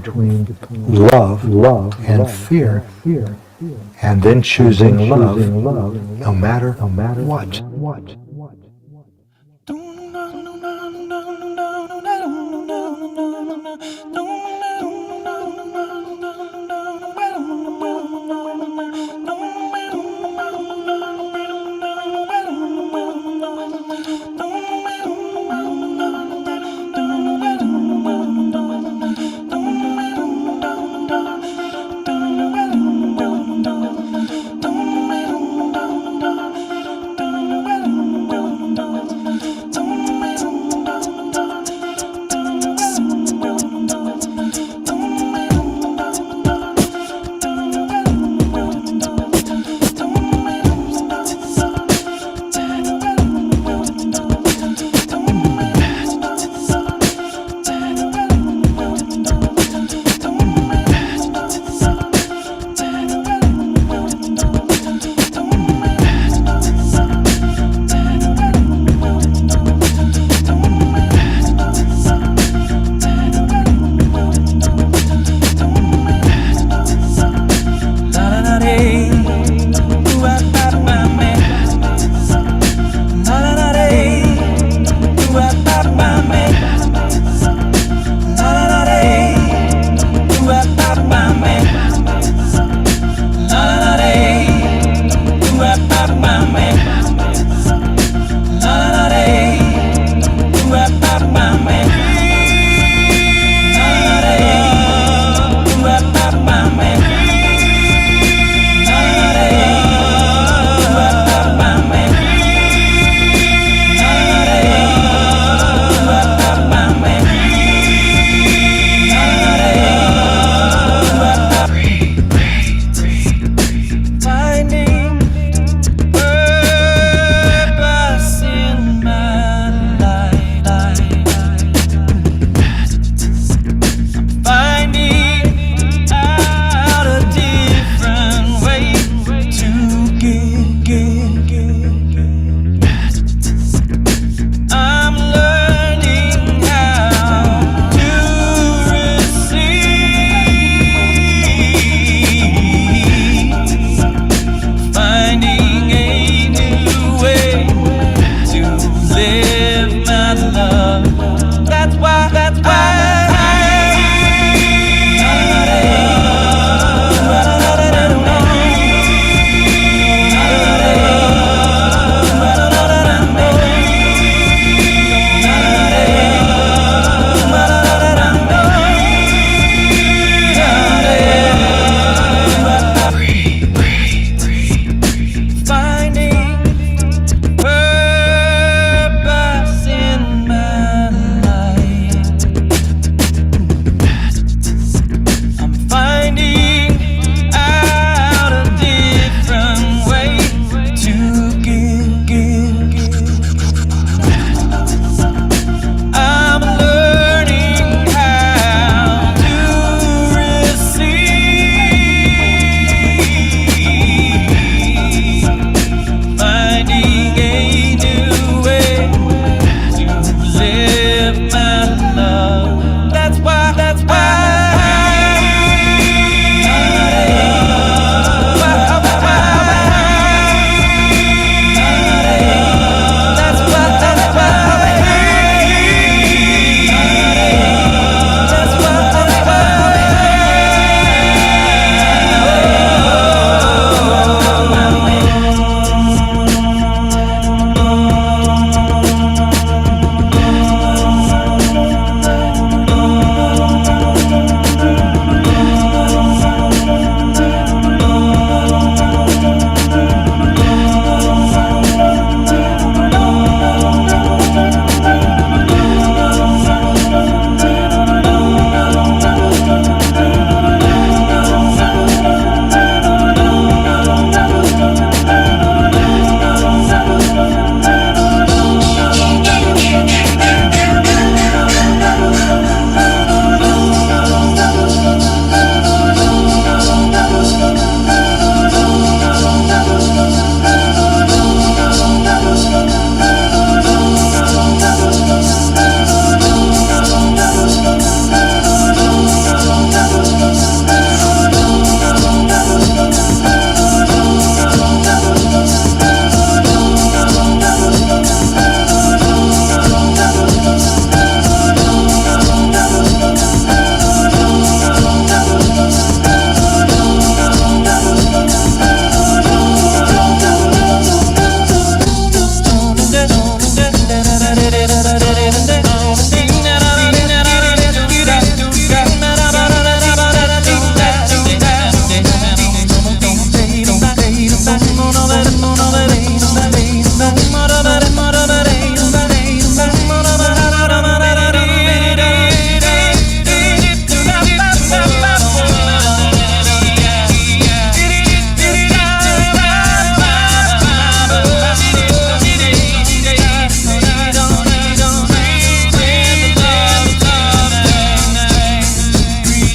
love and fear, and then choosing love no matter what.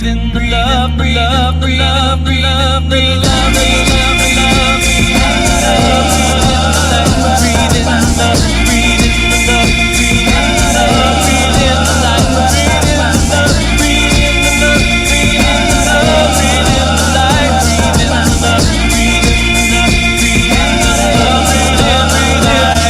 in the love, the love, the love, the love, the love, the love, the love, breathe in the love, breathe in the love, breathe in the love, breathe in the light, breathe in the love, breathe in the love, breathe in the love, breathe in the light, breathe in the love, breathe in the love, breathe in the love, breathe in the light.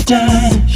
die.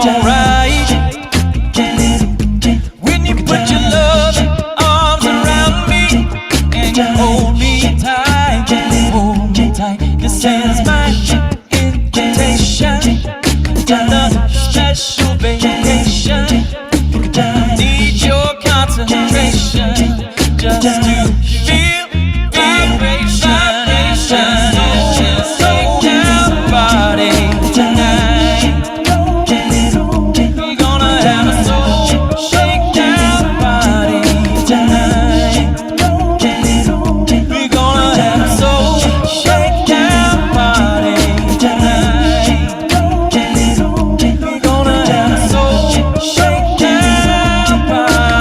alright. When you put your loving arms around me and you hold me tight, hold me tight. This is my invitation to the special vacation. Need your concentration just to feel vibration. Just shake down body tonight. We're gonna have a soul shake down body tonight. We're gonna have a soul shake down body tonight. We're gonna have a soul shake down body.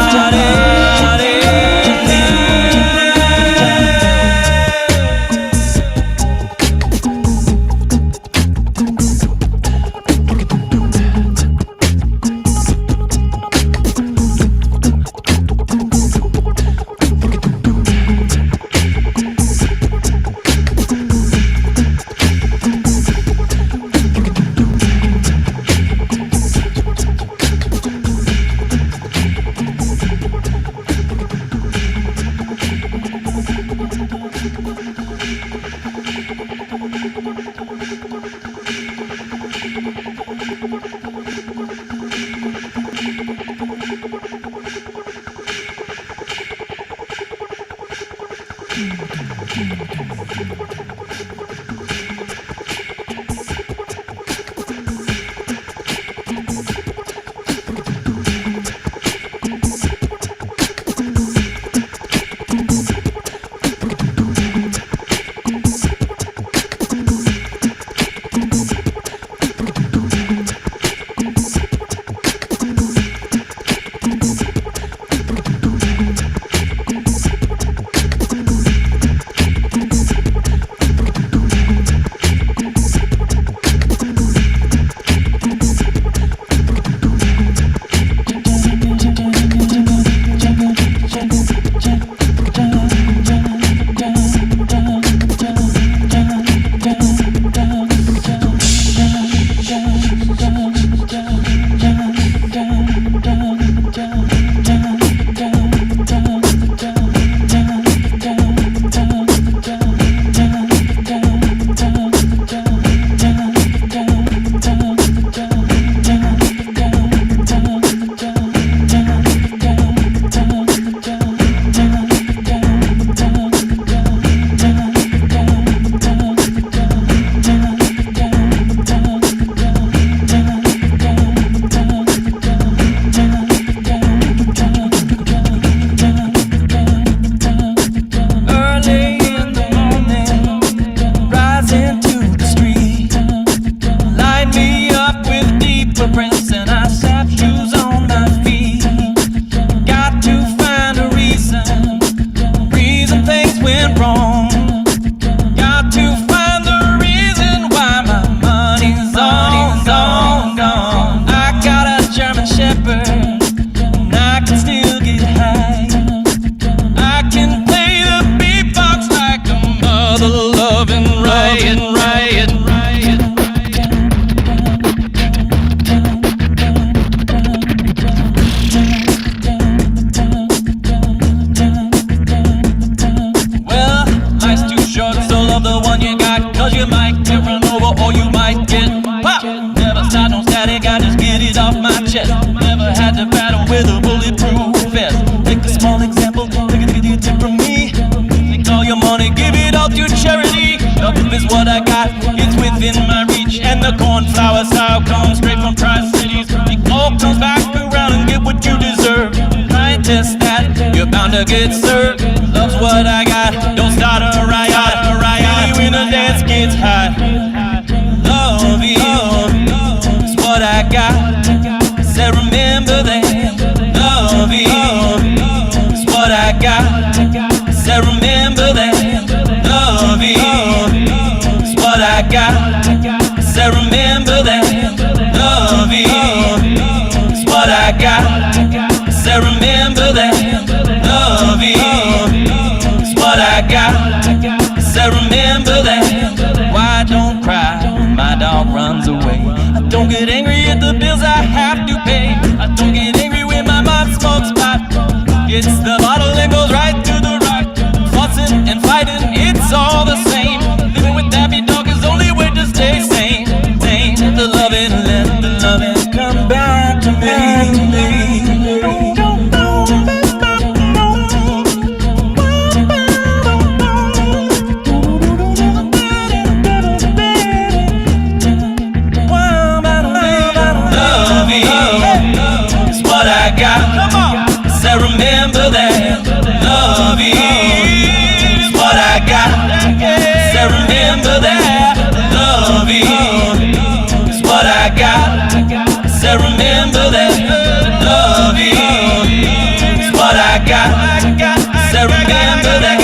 Get served, love's what I got. Don't start a riot, when the dance gets hot. Love is what I got. Say remember that. Love is what I got. Say remember that. Love is what I got. Say remember that. Love is what I got. Say remember that. Love is what I got. Say remember that. Why don't cry? My dog runs away. I don't get angry at the bills I have. remember that love is what I got. So remember that.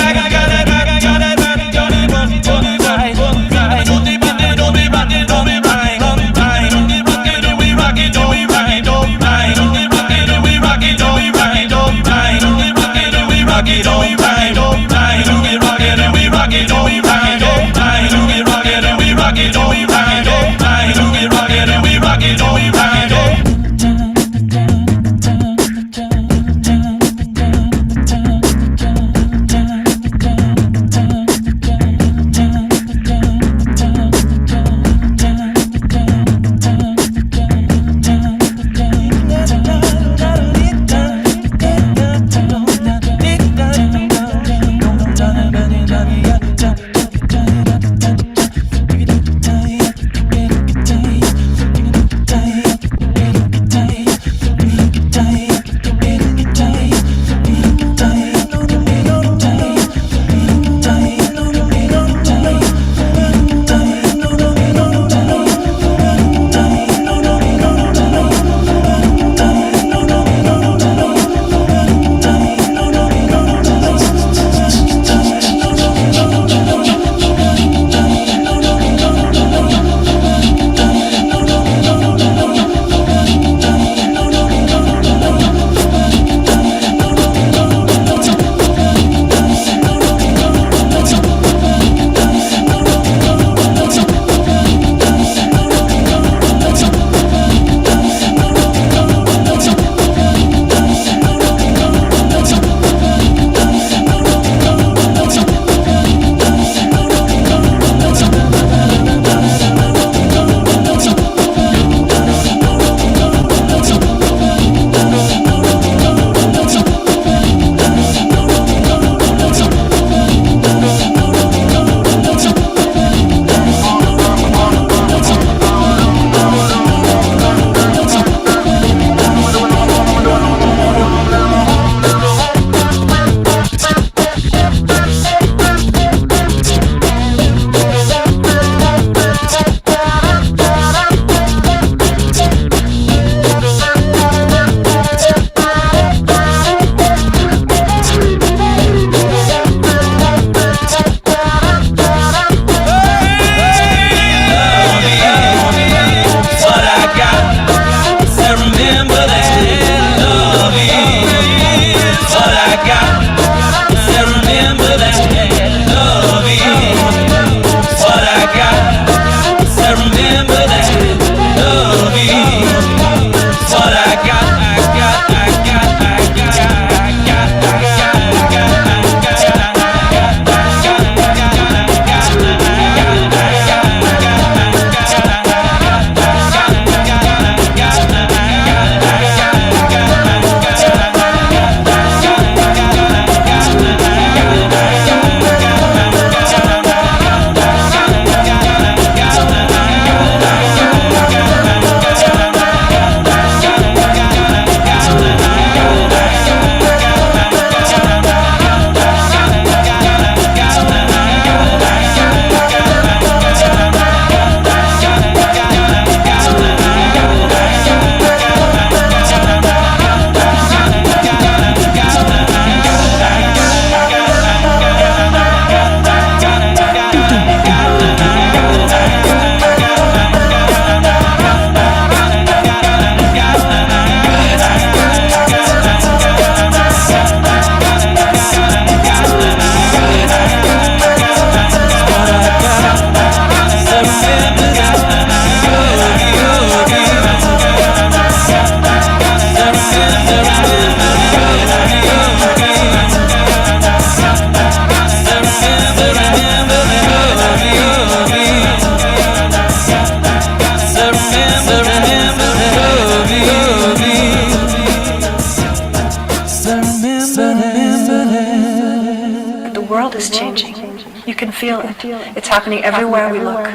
can feel it. It's happening everywhere we look.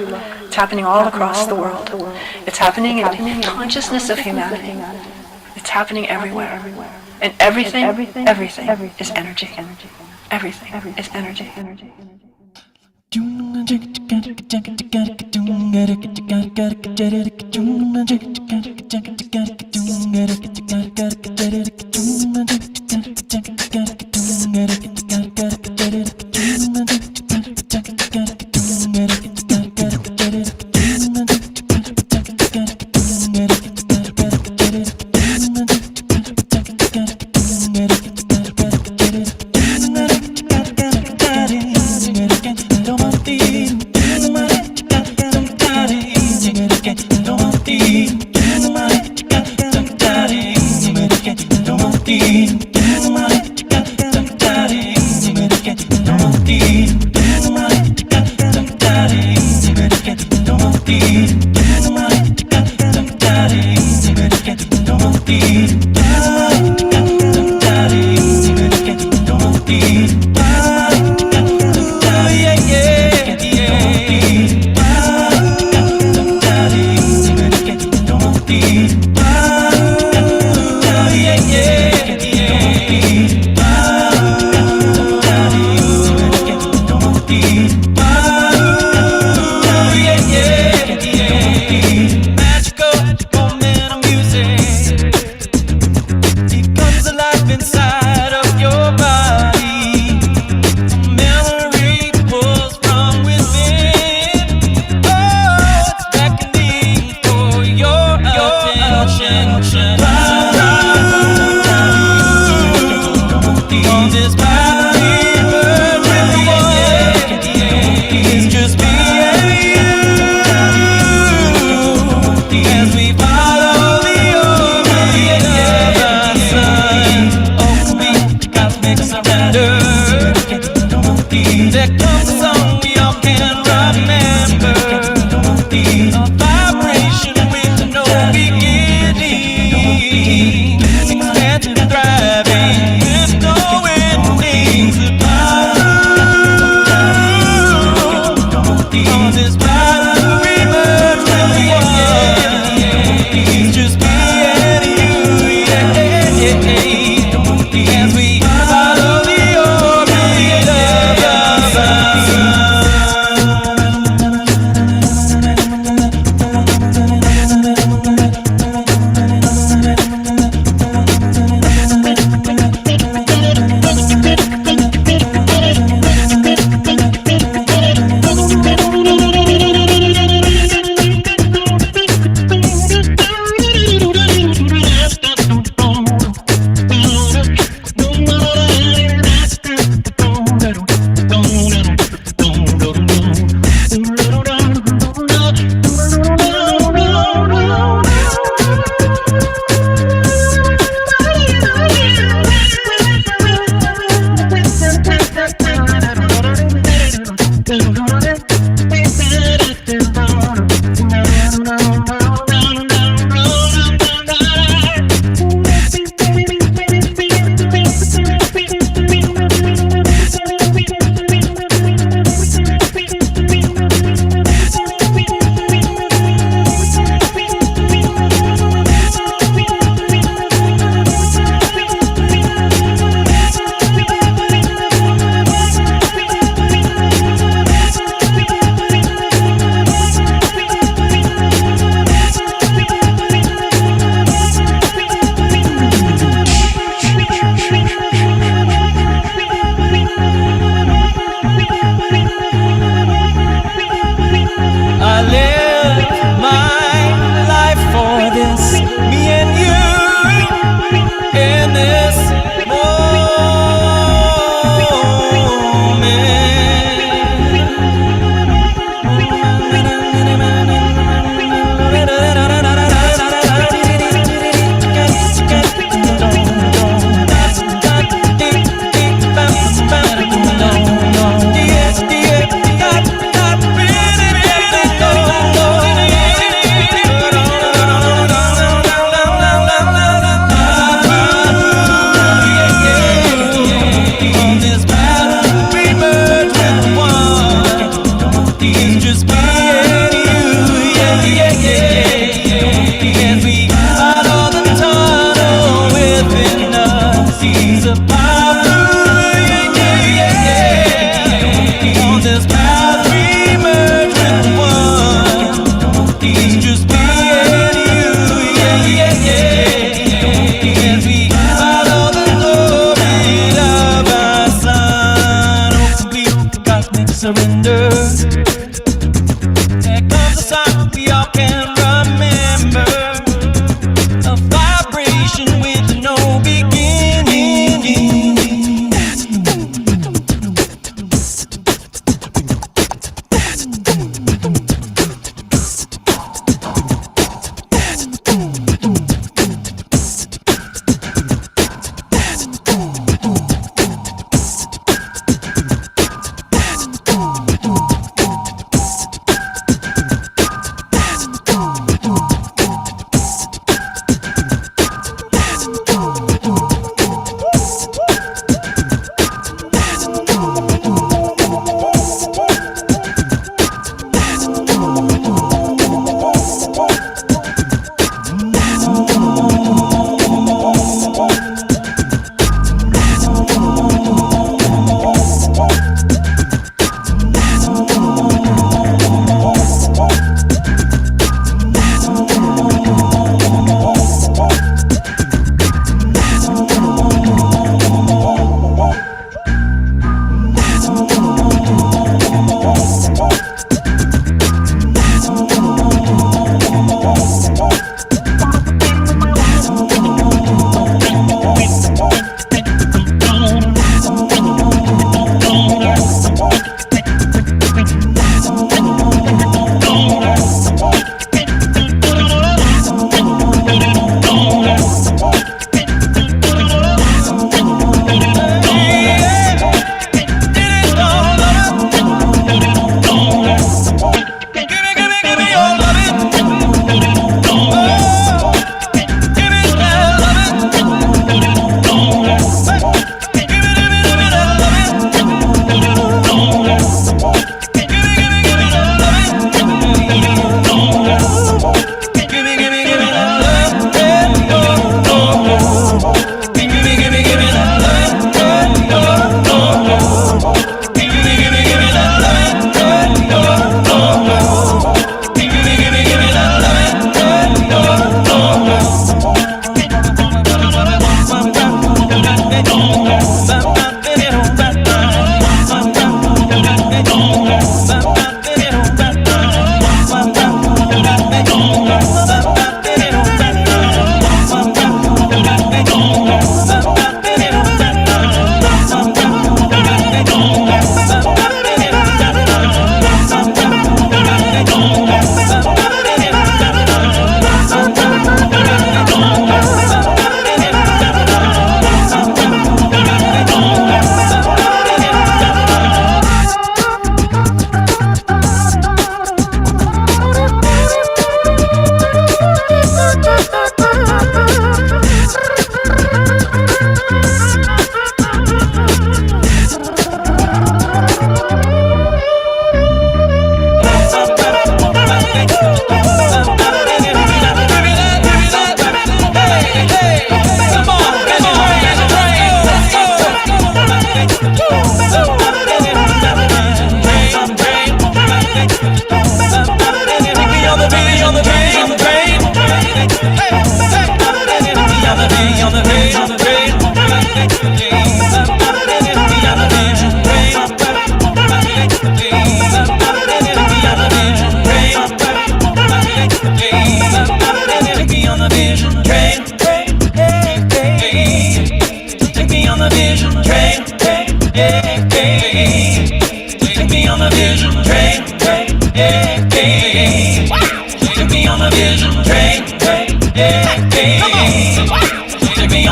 It's happening all across the world. It's happening in the consciousness of humanity. It's happening everywhere. And everything is energy. Everything is energy.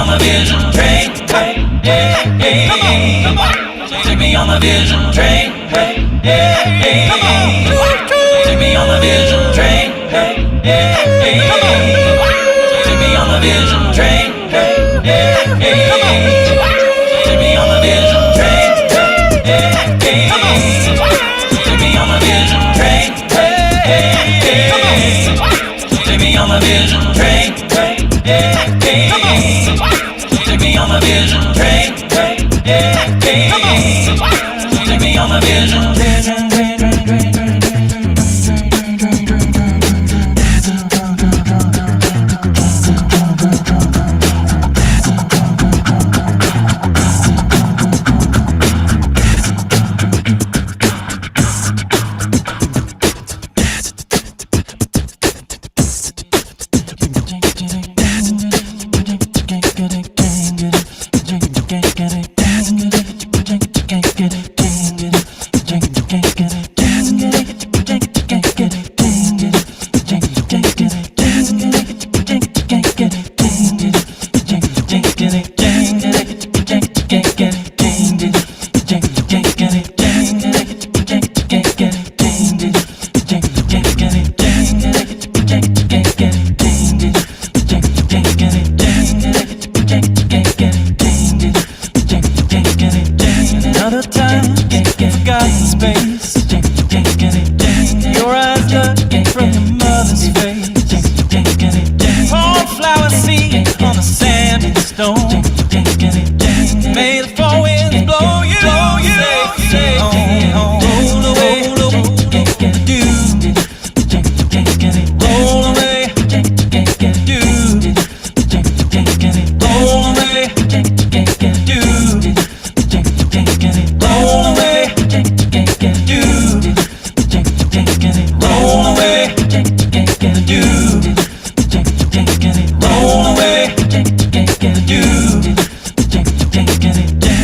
on the vision train. Hey, hey, hey. Come on. Take me on the vision train. Hey, hey, hey. Take me on the vision train. Hey, hey, hey. Take me on the vision train. Hey, hey, hey. Take me on the vision train. Hey, hey, hey. Take me on the vision train. Hey, hey, hey. Take me on the vision train. Hey, hey, hey. Take me on the vision train. Hey, hey, hey. Take me on the vision train. Another time, forgotten space. Your eyes look from your mother's face. Cornflower seed on the sand and stone. May the four winds blow you safe home. Roll away, roll away, do. Roll away, do. Roll away, do. Roll away, do. Roll away, do.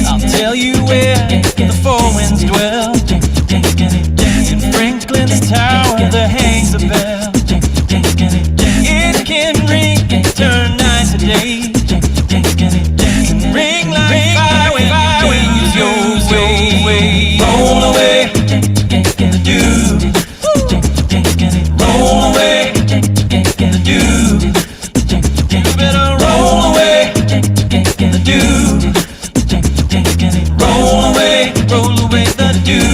I'll tell you where the four winds dwell. In Franklin's tower there hangs a bell. It can ring, turn night to day. Ring like fire when you use your way. Roll away, do. Roll away, do. You better roll away, do. Roll away the dew.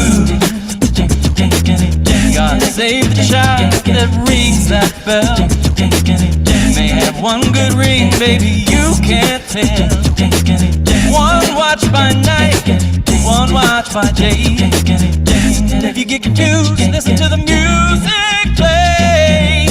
God save the child that rings that bell. May have one good ring, baby, you can't tell. One watch by night, one watch by day. If you get confused, listen to the music play.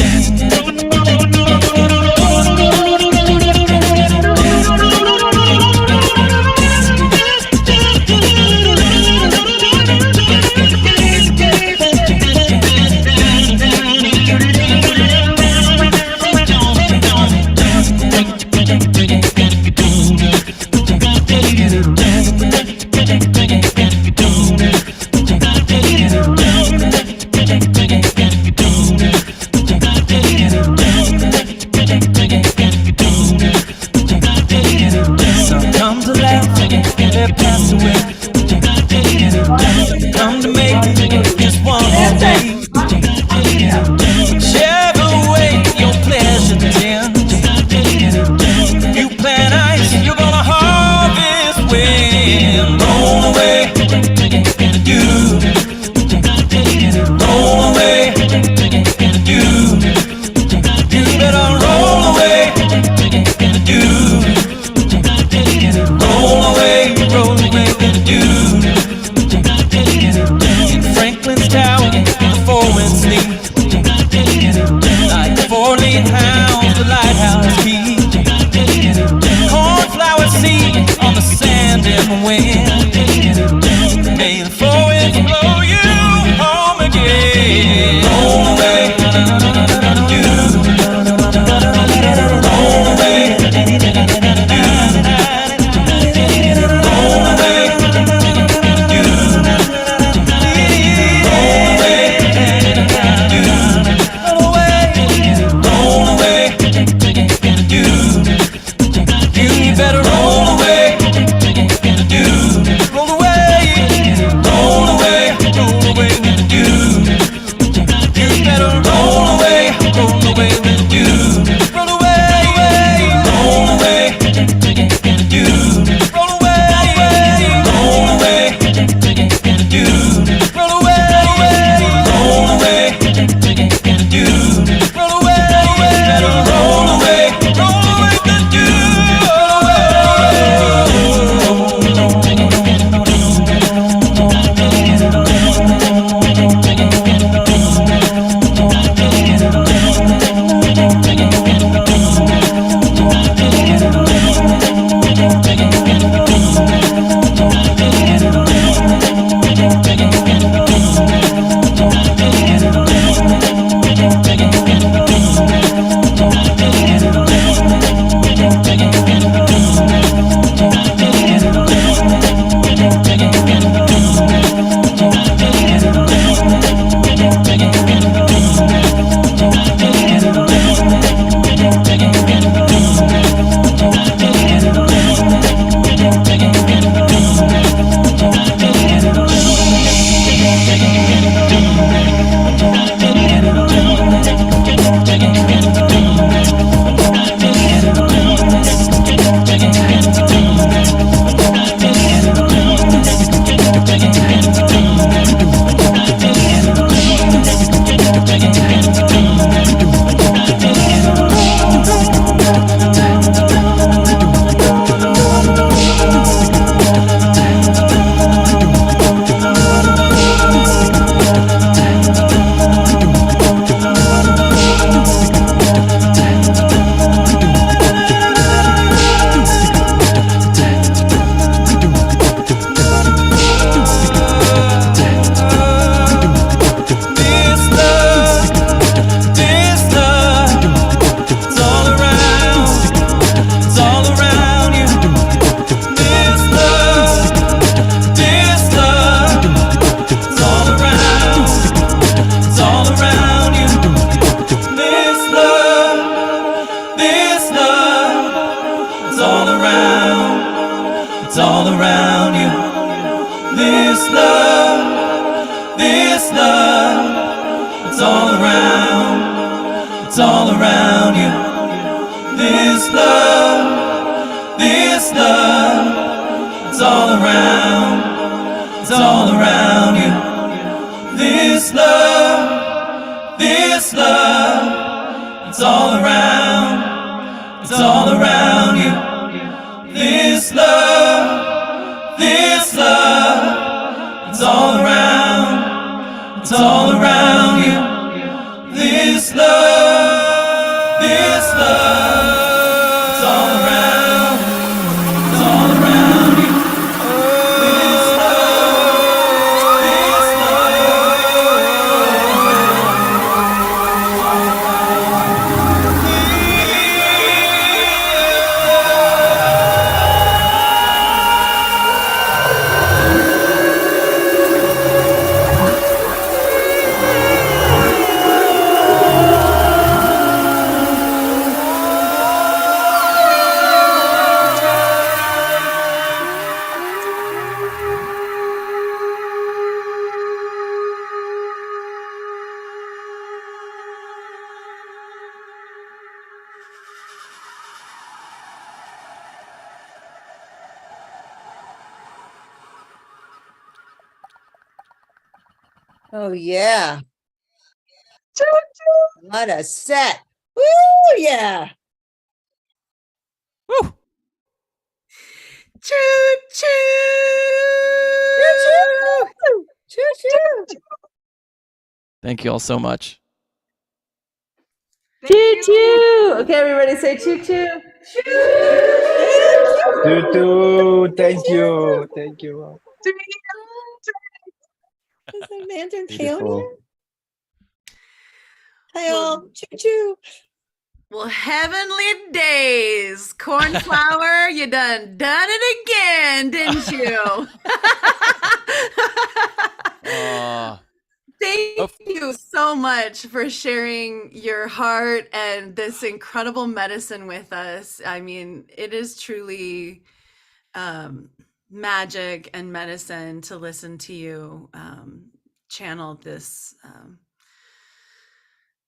Oh, yeah. What a set. Woo, yeah. Woo! Choo choo! Choo-choo. Choo-choo. Thank you all so much. Choo choo. Okay, everybody say choo choo. You too. Thank you. Thank you. Is there Mandarin Beautiful. Peony? Hi all. Choo-choo. Well, heavenly days, cornflower, you done it again, didn't you? Thank you so much for sharing your heart and this incredible medicine with us. I mean, it is truly magic and medicine to listen to you channel this.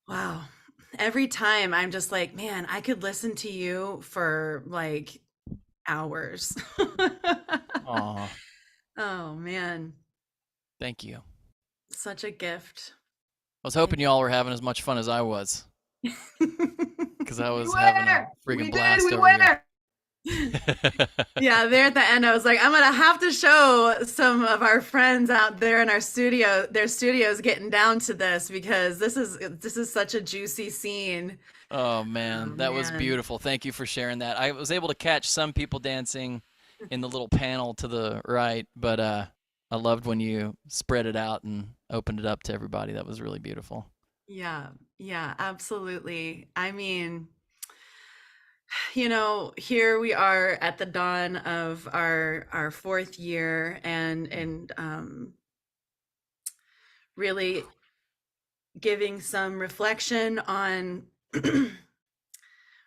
Wow. Every time I'm just like, man, I could listen to you for like hours. Aw, Oh, man. thank you. Such a gift. I was hoping you all were having as much fun as I was, because I was having a freaking blast over here. Yeah, there at the end, I was like, I'm gonna have to show some of our friends out there in our studio, their studios getting down to this, because this is such a juicy scene. Oh man, that was man. beautiful. Thank you for sharing that. I was able to catch some people dancing in the little panel to the right, but I loved when you spread it out and opened it up to everybody. That was really beautiful. Yeah, absolutely. I mean, you know, here we are at the dawn of our fourth year, and really giving some reflection on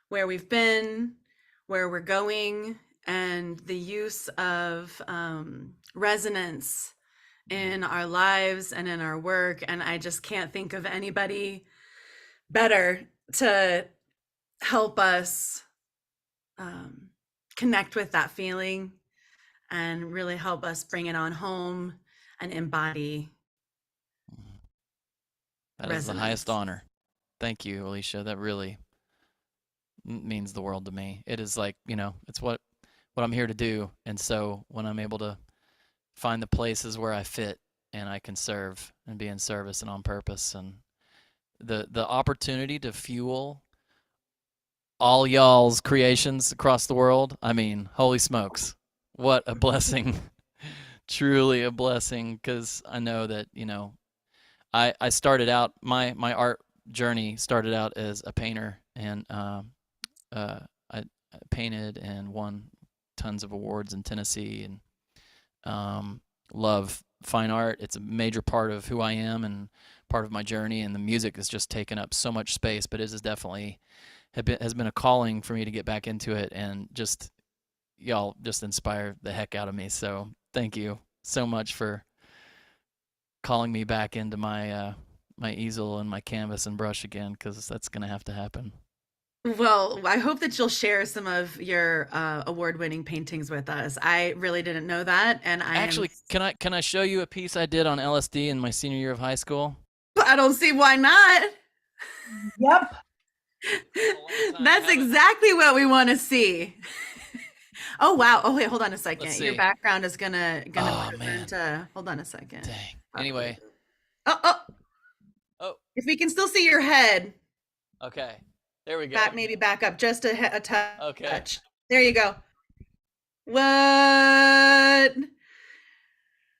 where we've been, where we're going, and the use of resonance in our lives and in our work. And I just can't think of anybody better to help us connect with that feeling and really help us bring it on home and embody That is the highest resonance. honor. Thank you, Alicia. That really means the world to me. It is like, it's what I'm here to do. And so when I'm able to find the places where I fit and I can serve and be in service and on purpose, and the opportunity to fuel all y'all's creations across the world, I mean, holy smokes, what a blessing. Truly a blessing, because I know that, I started out, my art journey started out as a painter, and I painted and won tons of awards in Tennessee, and love fine art. It's a major part of who I am and part of my journey, and the music has just taken up so much space, but it is definitely has been a calling for me to get back into it, and just y'all just inspire the heck out of me. So thank you so much for calling me back into my my easel and my canvas and brush again, because that's gonna have to happen. Well, I hope that you'll share some of your award-winning paintings with us. I really didn't know that, and Actually, can I show you a piece I did on LSD in my senior year of high school? I don't see why not. Yep. That's exactly what we want to see. Oh wow! Oh wait, hold on a second. Let's Your see. background is gonna Oh, turn man. into. Hold on a second. Dang. Anyway, Oh. If we can still see your head, okay. There we go. maybe back up just a touch. Okay. There you go. What?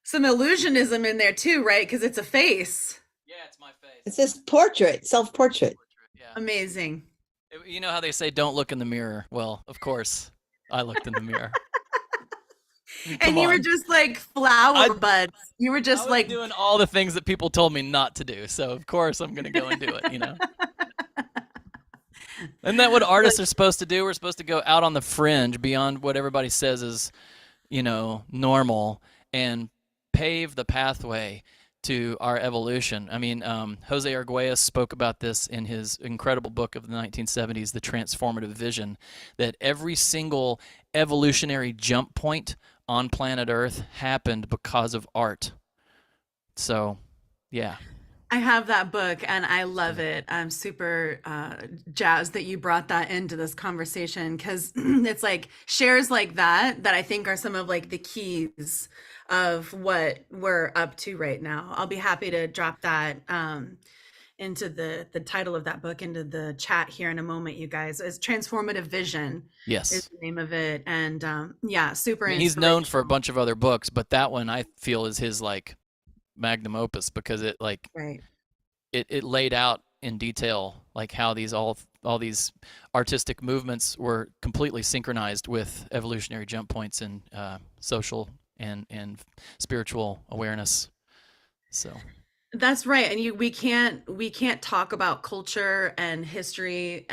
Some illusionism in there too, right? Because it's a face. Yeah, it's my face. It's this portrait, self-portrait. Yeah. Amazing. You know how they say don't look in the mirror? Well, of course, I looked in the mirror. And Come you were on. just like flower buds. You were I just was like doing all the things that people told me not to do. So of course I'm gonna go and do it, Isn't that what artists are supposed to do? We're supposed to go out on the fringe beyond what everybody says is, normal, and pave the pathway to our evolution. I mean, Jose Arguelles spoke about this in his incredible book of the 1970s, The Transformative Vision, that every single evolutionary jump point on planet Earth happened because of art. So, yeah. I have that book and I love it. I'm super jazzed that you brought that into this conversation, because it's like shares like that I think are some of like the keys of what we're up to right now. I'll be happy to drop that into the title of that book into the chat here in a moment, you guys. It's Transformative Vision. Yes. Is the name of it. And yeah, super I mean, he's known for a bunch of other books, but that one I feel is his like magnum opus, because it like right. it laid out in detail like how these all these artistic movements were completely synchronized with evolutionary jump points in social and spiritual awareness. So that's right. And we can't talk about culture and history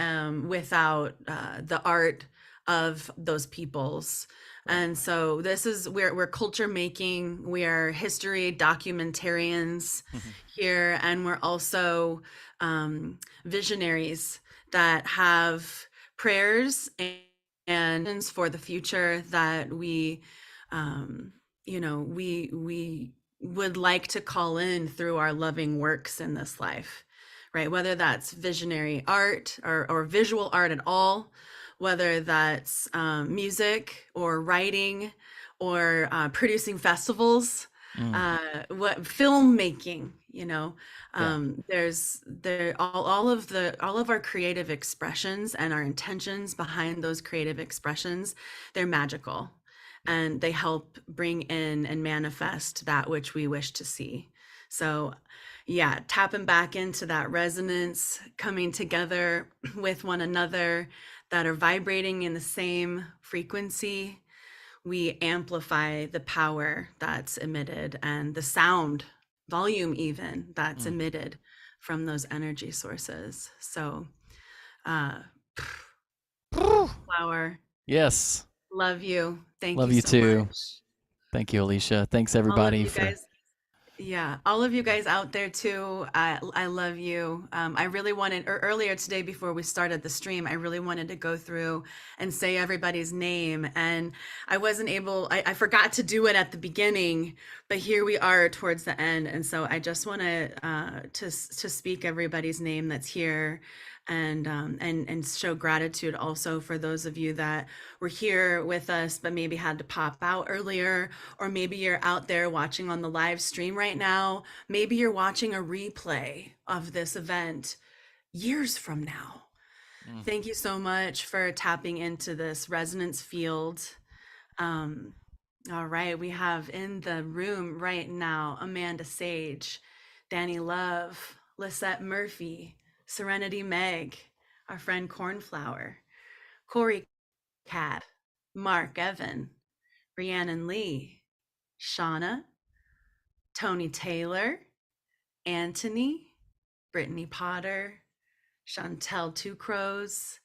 without the art of those peoples. And so this is we're culture making, we are history documentarians here, and we're also visionaries that have prayers and for the future that we we would like to call in through our loving works in this life, right? Whether that's visionary art or visual art at all, whether that's music or writing or producing festivals, what filmmaking, there's all of our creative expressions and our intentions behind those creative expressions, they're magical, and they help bring in and manifest that which we wish to see. So yeah, tapping back into that resonance, coming together with one another that are vibrating in the same frequency, we amplify the power that's emitted and the sound volume even that's emitted from those energy sources. So Flower, yes. love you. Thank Love you you so too. much. Thank you, Alicia. Thanks All of everybody you for guys. Yeah, all of you guys out there too, I love you. I really wanted, or earlier today before we started the stream, I really wanted to go through and say everybody's name, and I wasn't able, I forgot to do it at the beginning, but here we are towards the end, and so I just want to speak everybody's name that's here, and show gratitude also for those of you that were here with us but maybe had to pop out earlier, or maybe you're out there watching on the live stream right now. Maybe you're watching a replay of this event years from now. Thank you so much for tapping into this resonance field. All right, we have in the room right now Amanda Sage, Danny Love, Lisette Murphy, Serenity Meg, our friend Cornflower, Corey Cat, Mark Evan, Rhiannon Lee, Shauna, Tony Taylor, Anthony, Brittany Potter, Chantel Two Crows,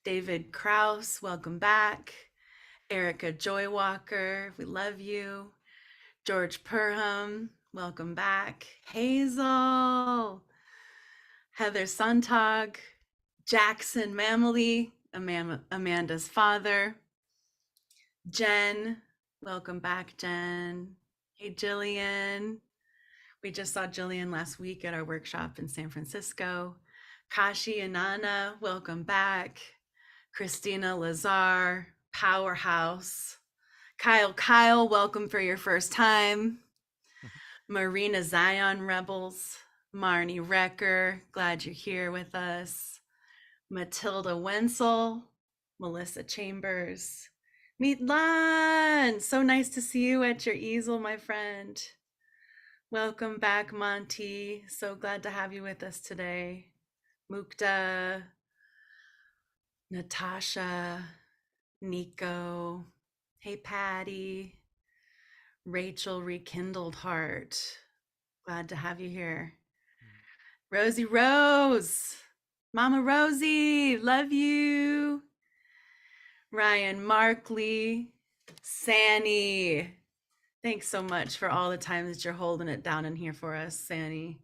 David Kraus, welcome back, Erica Joywalker, we love you, George Perham, welcome back, Hazel, Heather Suntag, Jackson Mamely, Amanda's father, Jen, welcome back, Jen. Hey, Jillian. We just saw Jillian last week at our workshop in San Francisco. Kashi and Nana, welcome back. Christina Lazar, Powerhouse. Kyle, welcome for your first time. Marina Zion Rebels, Marnie Recker, glad you're here with us. Matilda Wenzel, Melissa Chambers. Meet Lan, so nice to see you at your easel, my friend. Welcome back, Monty. So glad to have you with us today. Mukta, Natasha, Nico. Hey, Patty. Rachel Rekindled Heart. Glad to have you here. Rosie Rose. Mama Rosie, love you. Ryan Markley. Sanny. Thanks so much for all the time that you're holding it down in here for us, Sanny.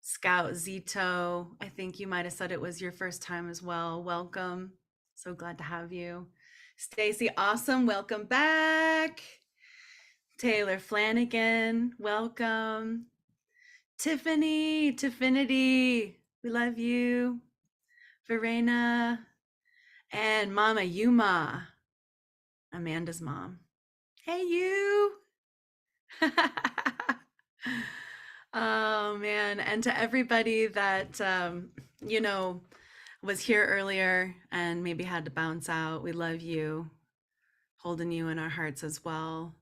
Scout Zito, I think you might have said it was your first time as well. Welcome. So glad to have you. Stacy Awesome, welcome back. Taylor Flanagan, welcome. Tiffany, we love you. Verena and Mama Yuma, Amanda's mom. Hey, you. Oh man, and to everybody that was here earlier and maybe had to bounce out, we love you, holding you in our hearts as well.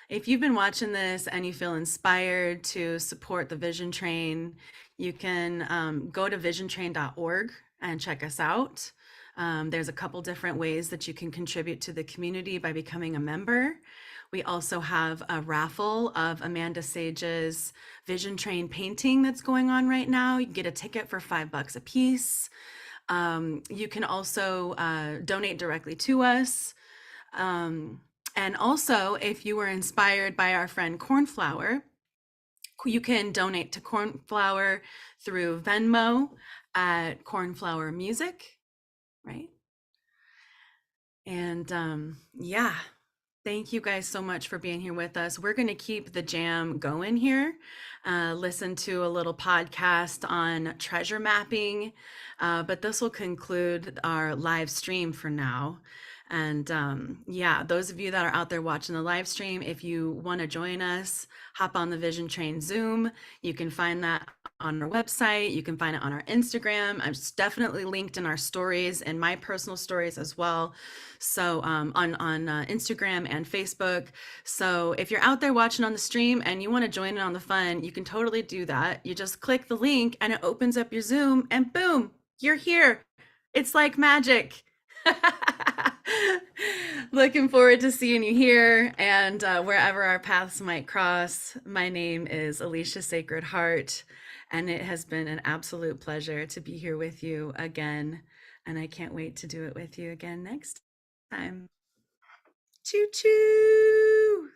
If you've been watching this and you feel inspired to support the Vision Train, you can go to visiontrain.org and check us out. There's a couple different ways that you can contribute to the community by becoming a member. We also have a raffle of Amanda Sage's Vision Train painting that's going on right now. You can get a ticket for $5 a piece. You can also donate directly to us. And also, if you were inspired by our friend Cornflower, you can donate to Cornflower through Venmo at Cornflower Music, right? And yeah. Thank you guys so much for being here with us. We're going to keep the jam going here. Listen to a little podcast on treasure mapping, but this will conclude our live stream for now. And yeah, those of you that are out there watching the live stream, if you want to join us, hop on the Vision Train Zoom. You can find that on our website. You can find it on our Instagram. It's definitely linked in our stories and my personal stories as well. So on Instagram and Facebook. So if you're out there watching on the stream and you want to join in on the fun, you can totally do that. You just click the link and it opens up your Zoom and boom, you're here. It's like magic. Looking forward to seeing you here and wherever our paths might cross. My name is Alicia Sacred Heart, and it has been an absolute pleasure to be here with you again. And I can't wait to do it with you again next time. Choo choo.